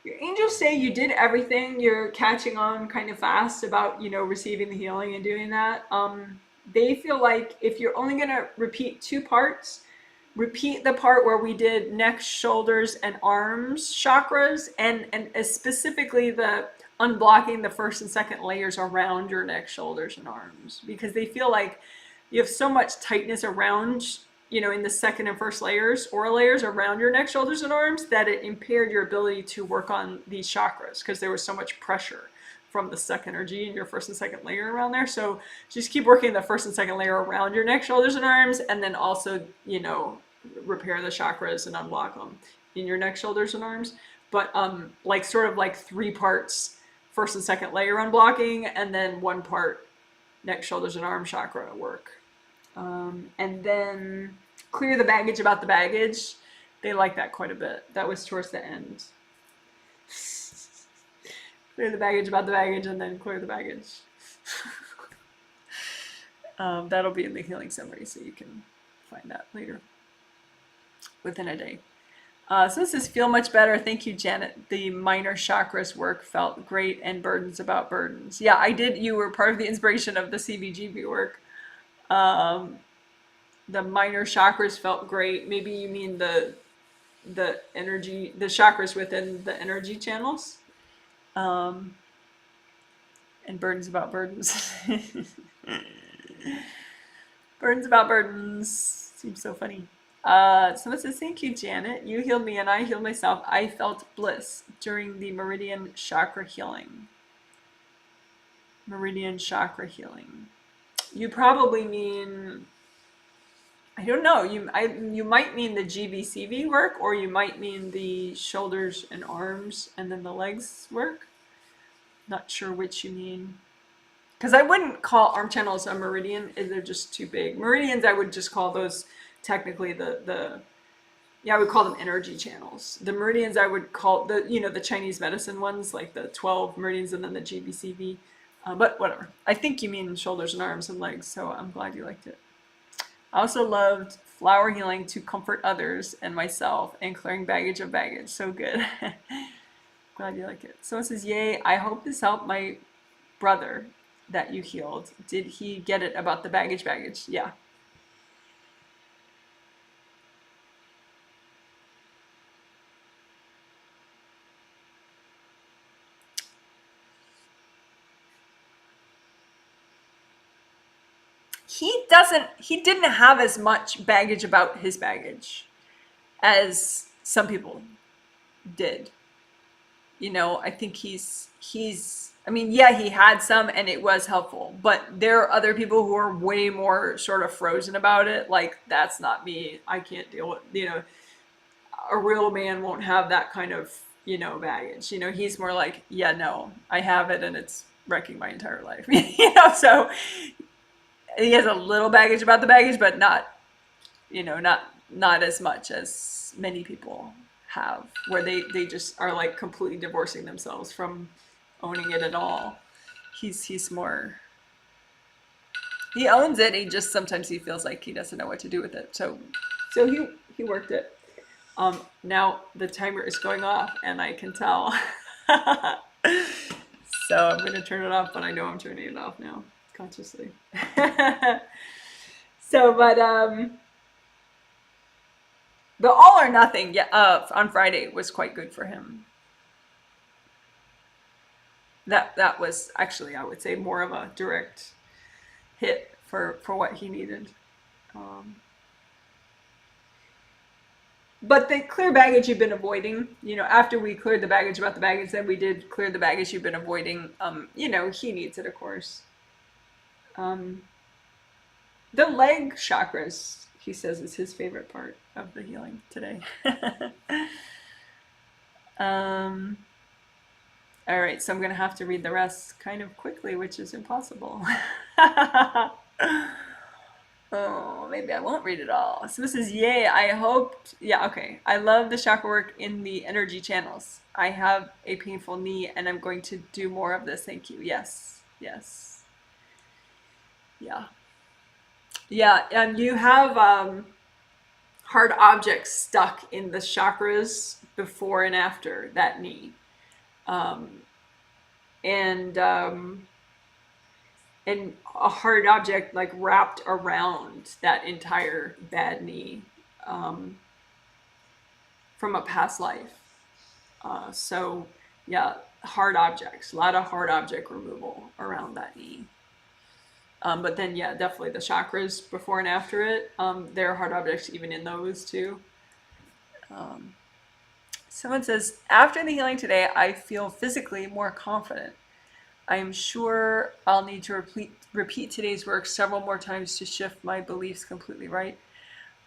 Your angels say you did everything. You're catching on kind of fast about, receiving the healing and doing that. They feel like if you're only going to repeat 2 parts, repeat the part where we did neck, shoulders, and arms chakras, and specifically the unblocking the first and second layers around your neck, shoulders, and arms, because they feel like you have so much tightness around, in the second and first layers, aura layers around your neck, shoulders, and arms, that it impaired your ability to work on these chakras because there was so much pressure from the second energy in your first and second layer around there. So just keep working the first and second layer around your neck, shoulders, and arms, and then also, repair the chakras and unblock them in your neck, shoulders, and arms. But like sort of like 3 parts, first and second layer unblocking, and then 1 part neck, shoulders, and arm chakra work. And then clear the baggage about the baggage. They like that quite a bit. That was towards the end. Clear the baggage about the baggage, and then clear the baggage. That'll be in the healing summary, so you can find that later within a day. So this is feel much better. Thank you, Janet. The minor chakras work felt great, and burdens about burdens. Yeah, I did. You were part of the inspiration of the CBGB work. The minor chakras felt great. Maybe you mean the energy, the chakras within the energy channels. And burdens about burdens. Burdens about burdens. Seems so funny. Someone says, thank you, Janet. You healed me and I healed myself. I felt bliss during the Meridian chakra healing. Meridian chakra healing. You probably mean, I don't know, you might mean the GBCV work, or you might mean the shoulders and arms and then the legs work. Not sure which you mean. Because I wouldn't call arm channels a meridian. They're just too big. Meridians, I would just call those technically I would call them energy channels. The meridians I would call the Chinese medicine ones, like the 12 meridians and then the GBCV. But whatever. I think you mean shoulders and arms and legs, so I'm glad you liked it. I also loved flower healing to comfort others and myself, and clearing baggage of baggage. So good. Glad you like it. So it says, yay, I hope this helped my brother that you healed. Did he get it about the baggage? Yeah. He didn't have as much baggage about his baggage as some people did. I think I mean, yeah, he had some and it was helpful, but there are other people who are way more sort of frozen about it. Like, that's not me. I can't deal with, a real man won't have that kind of, baggage. He's more like, yeah, no, I have it and it's wrecking my entire life. So he has a little baggage about the baggage, but not as much as many people have, where they just are like completely divorcing themselves from owning it at all. He's more, he owns it. He just, sometimes he feels like he doesn't know what to do with it. So he worked it. Now the timer is going off and I can tell. So I'm going to turn it off, but I know I'm turning it off now consciously. So, but the all or nothing on Friday was quite good for him. That was actually, I would say, more of a direct hit for what he needed. But the clear baggage you've been avoiding, after we cleared the baggage about the baggage, then we did clear the baggage you've been avoiding. He needs it, of course. The leg chakras, he says, is his favorite part of the healing today. All right, so I'm going to have to read the rest kind of quickly, which is impossible. Oh, maybe I won't read it all. So this is, yay, I hoped, yeah, okay. I love the chakra work in the energy channels. I have a painful knee and I'm going to do more of this. Thank you. Yes. Yeah. And you have hard objects stuck in the chakras before and after that knee. um, and and a hard object like wrapped around that entire bad knee um, from a past life. So yeah, hard objects, a lot of hard object removal around that knee. But then yeah, definitely the chakras before and after it. There are hard objects even in those too. Um, Someone says, after the healing today, I feel physically more confident. I am sure I'll need to repeat today's work several more times to shift my beliefs completely, right?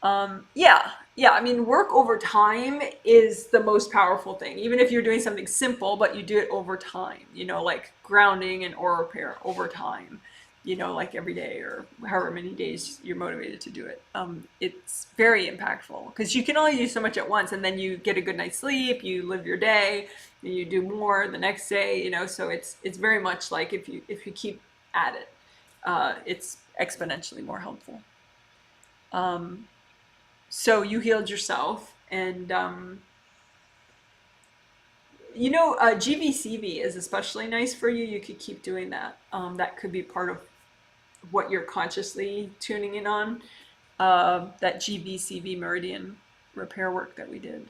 Yeah. I mean, work over time is the most powerful thing. Even if you're doing something simple, but you do it over time, like grounding and aura repair over time, like every day or however many days you're motivated to do it. It's very impactful because you can only do so much at once, and then you get a good night's sleep, you live your day, and you do more the next day, so it's very much like if you keep at it, it's exponentially more helpful. So you healed yourself, and GVCV is especially nice for you. You could keep doing that. That could be part of what you're consciously tuning in on. That GVCV Meridian repair work that we did.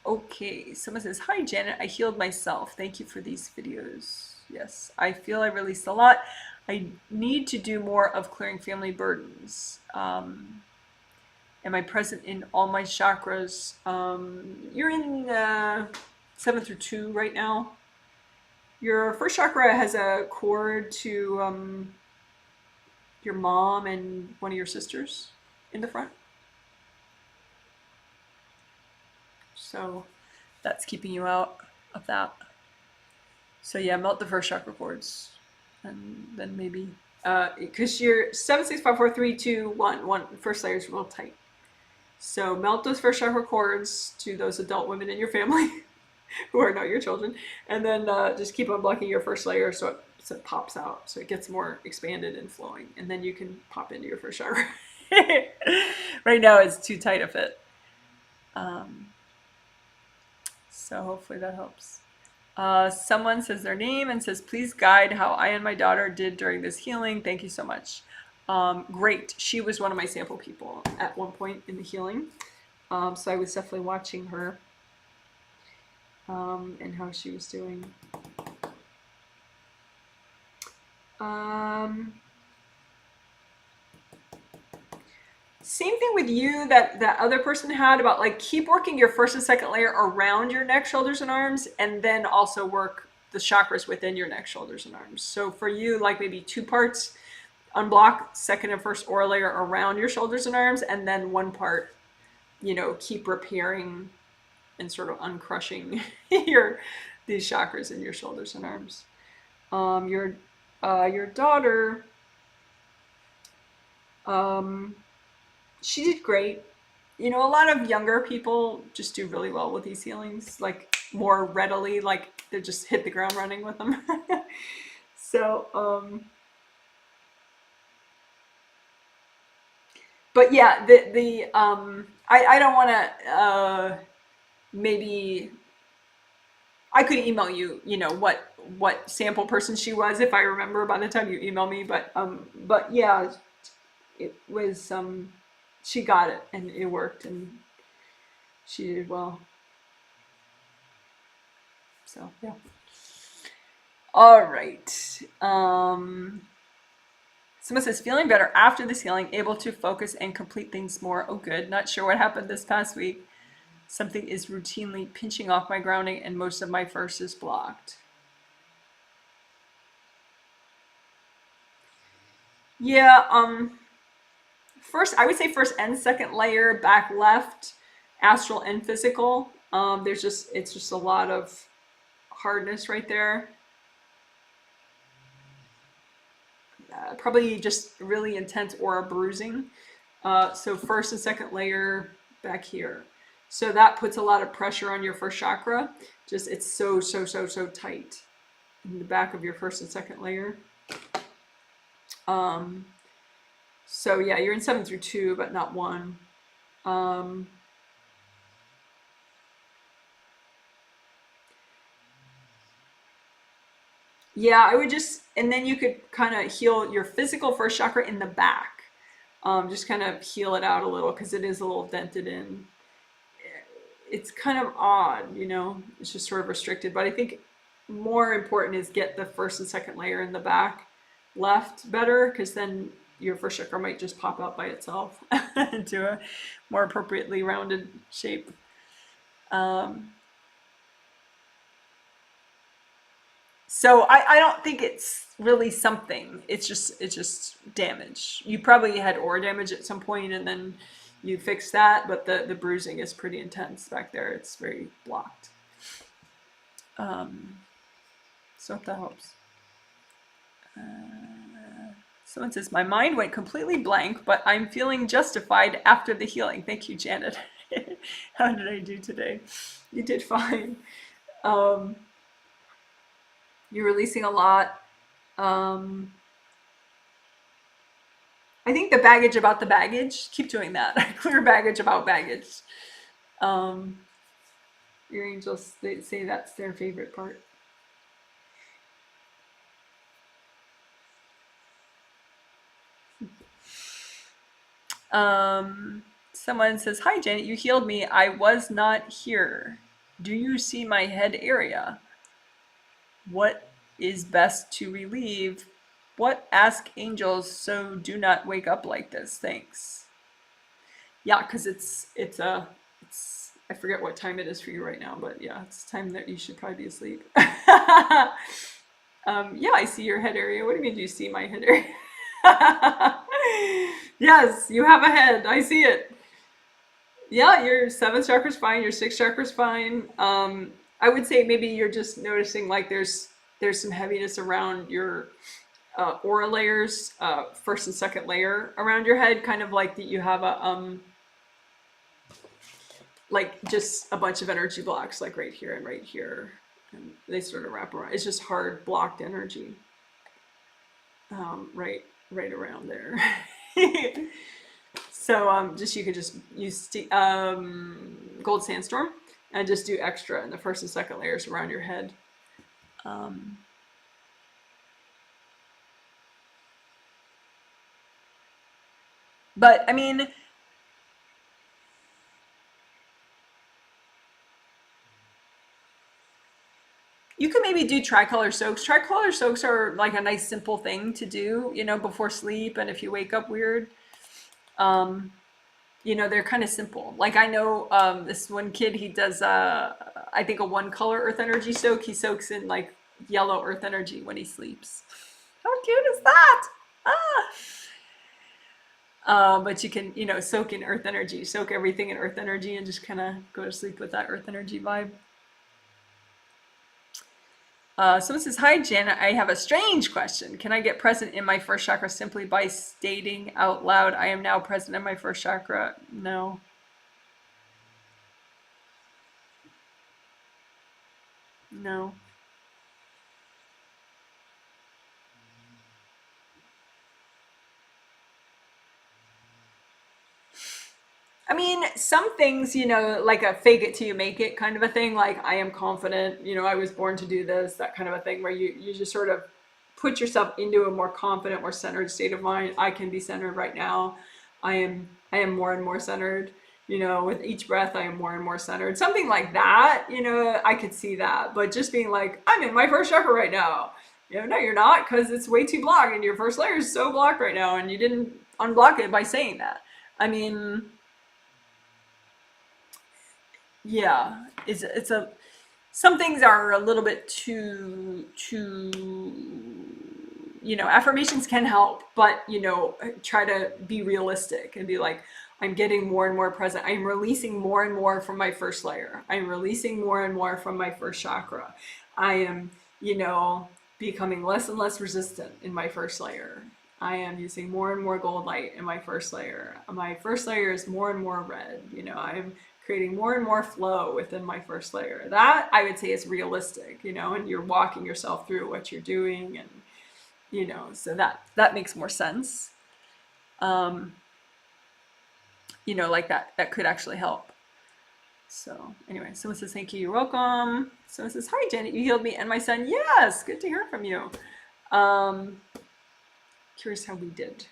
Okay, someone says, hi Janet, I healed myself. Thank you for these videos. Yes, I feel I released a lot. I need to do more of clearing family burdens. Am I present in all my chakras? You're in 7 through 2 right now. Your first chakra has a cord to your mom and one of your sisters in the front. So that's keeping you out of that. So yeah, melt the first chakra cords. And then maybe, because you're 7, 6, 5, 4, 3, 2, 1. First layer is real tight. So melt those first chakra cords to those adult women in your family who are not your children, and then just keep on blocking your first layer so it pops out, so it gets more expanded and flowing, and then you can pop into your first chakra. Right now it's too tight a fit. So hopefully that helps. Someone says their name and says, please guide how I and my daughter did during this healing. Thank you so much. Great. She was one of my sample people at one point in the healing. So I was definitely watching her and how she was doing. Same thing with you that other person had about like keep working your first and second layer around your neck, shoulders, and arms, and then also work the chakras within your neck, shoulders, and arms. So for you, like maybe 2 parts, unblock second and first aura layer around your shoulders and arms, and then 1 part, keep repairing and sort of uncrushing these chakras in your shoulders and arms. Your daughter, she did great. A lot of younger people just do really well with these healings, like more readily, like they just hit the ground running with them. So, but yeah, I don't want to, maybe I could email you, what sample person she was if I remember by the time you email me, but yeah, it was, she got it and it worked and she did well. So yeah. All right. Someone says feeling better after this healing, able to focus and complete things more. Oh, good. Not sure what happened this past week. Something is routinely pinching off my grounding and most of my first is blocked. Yeah, first, I would say first and second layer, back left, astral and physical. It's just a lot of hardness right there. Probably just really intense aura bruising. So first and second layer back here. So that puts a lot of pressure on your first chakra. It's so tight in the back of your first and second layer. So yeah, you're in 7 through 2, but not 1. Yeah, I would just, and then you could kind of heal your physical first chakra in the back. Just kind of heal it out a little because it is a little dented in. It's kind of odd, you know, it's just sort of restricted. But I think more important is get the first and second layer in the back left better, because then your first chakra might just pop out by itself into a more appropriately rounded shape. Um, so I don't think it's really something. It's just damage. You probably had aura damage at some point and then you fixed that, but the bruising is pretty intense back there. It's very blocked. So if that helps. Someone says, my mind went completely blank, but I'm feeling justified after the healing. Thank you, Janet. How did I do today? You did fine. You're releasing a lot. I think the baggage about the baggage, keep doing that. Clear baggage about baggage. Your angels, they say that's their favorite part. Someone says, hi, Janet, you healed me. I was not here. Do you see my head area? What is best to relieve? What? Ask angels, so do not wake up like this. Thanks. Yeah, because it's I forget what time it is for you right now, but yeah, it's time that you should probably be asleep. Yeah, I see your head area. What do you mean, do you see my head area? Yes, you have a head. I see it. Yeah, your seventh chakra's fine. Your sixth chakra's fine. I would say maybe you're just noticing like there's some heaviness around your aura layers, first and second layer around your head, kind of like that you have a like just a bunch of energy blocks, like right here and right here, and they sort of wrap around. It's just hard blocked energy, right around there. So just you could just use gold sandstorm and just do extra in the first and second layers around your head. But I mean, you could maybe do tricolor soaks. Tricolor soaks are like a nice simple thing to do, you know, before sleep and if you wake up weird. You know, they're kind of simple. Like I know this one kid, he does I think a one color earth energy soak. He soaks in like yellow earth energy when he sleeps. How cute is that? But you can, you know, soak in earth energy, soak everything in earth energy and just kind of go to sleep with that earth energy vibe. Someone says, hi, Janet, I have a strange question. Can I get present in my first chakra simply by stating out loud, I am now present in my first chakra? No. No. I mean, some things, you know, like a fake it till you make it kind of a thing, like I am confident, you know, I was born to do this, that kind of a thing, where you just sort of put yourself into a more confident, more centered state of mind. I can be centered right now. I am more and more centered. You know, with each breath, I am more and more centered. Something like that, you know, I could see that. But just being like, I'm in my first chakra right now. You know, no, you're not, because it's way too blocked, and your first layer is so blocked right now, and you didn't unblock it by saying that. I mean, yeah, it's a some things are a little bit too, you know, affirmations can help, but you know, try to be realistic and be like, I'm getting more and more present. I'm releasing more and more from my first layer. I'm releasing more and more from my first chakra. I am, you know, becoming less and less resistant in my first layer. I am using more and more gold light in my first layer. My first layer is more and more red. You know, I'm creating more and more flow within my first layer. That I would say is realistic, you know, and you're walking yourself through what you're doing, and you know, so that makes more sense. You know, like that could actually help. So anyway, someone says, thank you, you're welcome. Someone says, hi, Janet, you healed me and my son. Yes, good to hear from you. Curious how we did.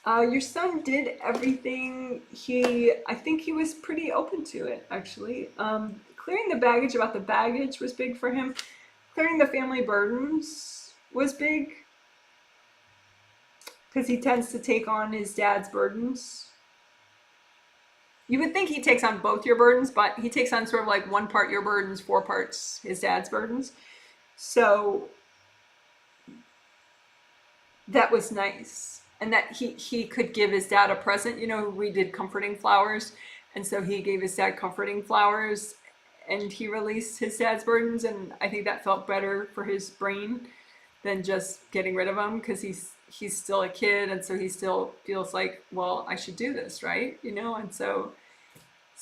Your son did everything. I think he was pretty open to it, actually. Clearing the baggage about the baggage was big for him. Clearing the family burdens was big because he tends to take on his dad's burdens. You would think he takes on both your burdens, but he takes on sort of like one part your burdens, four parts his dad's burdens. So that was nice. And that he could give his dad a present. You know, we did comforting flowers. And so he gave his dad comforting flowers and he released his dad's burdens. And I think that felt better for his brain than just getting rid of them because he's still a kid. And so he still feels like, well, I should do this, right? You know, and so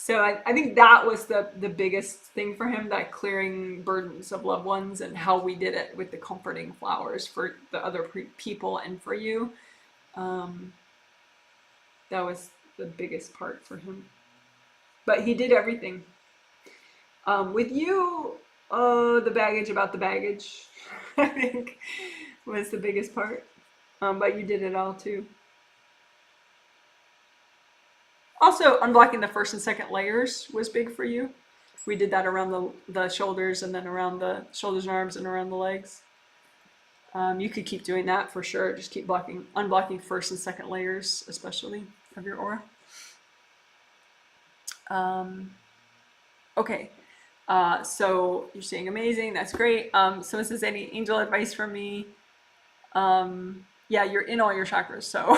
I think that was the biggest thing for him, that clearing burdens of loved ones and how we did it with the comforting flowers for the other people and for you. That was the biggest part for him. But he did everything. With you, the baggage about the baggage, I think, was the biggest part. But you did it all too. Also, unblocking the first and second layers was big for you. We did that around the shoulders and then around the shoulders and arms and around the legs. You could keep doing that for sure. Just keep unblocking first and second layers, especially of your aura. Okay. So you're saying amazing. That's great. Someone says, any angel advice from me? Yeah, you're in all your chakras. So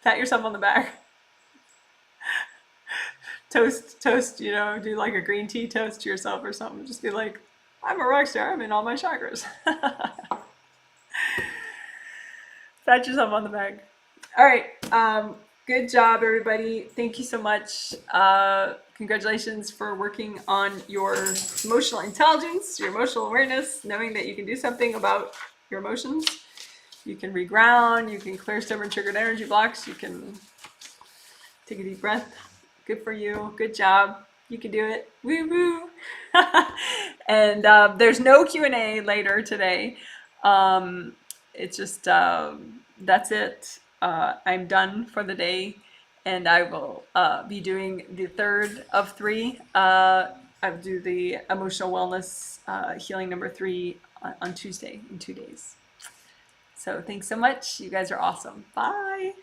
pat yourself on the back. Toast, you know, do like a green tea toast to yourself or something. Just be like, I'm a rock star. I'm in all my chakras. Pat yourself on the back. All right. Good job, everybody. Thank you so much. Congratulations for working on your emotional intelligence, your emotional awareness, knowing that you can do something about your emotions. You can reground, you can clear stubborn triggered energy blocks, you can take a deep breath. Good for you. Good job. You can do it. Woo woo. And there's no Q&A later today. It's just, that's it. I'm done for the day. And I will be doing the third of three. I'll do the emotional wellness healing number 3 on Tuesday in 2 days. So thanks so much. You guys are awesome. Bye.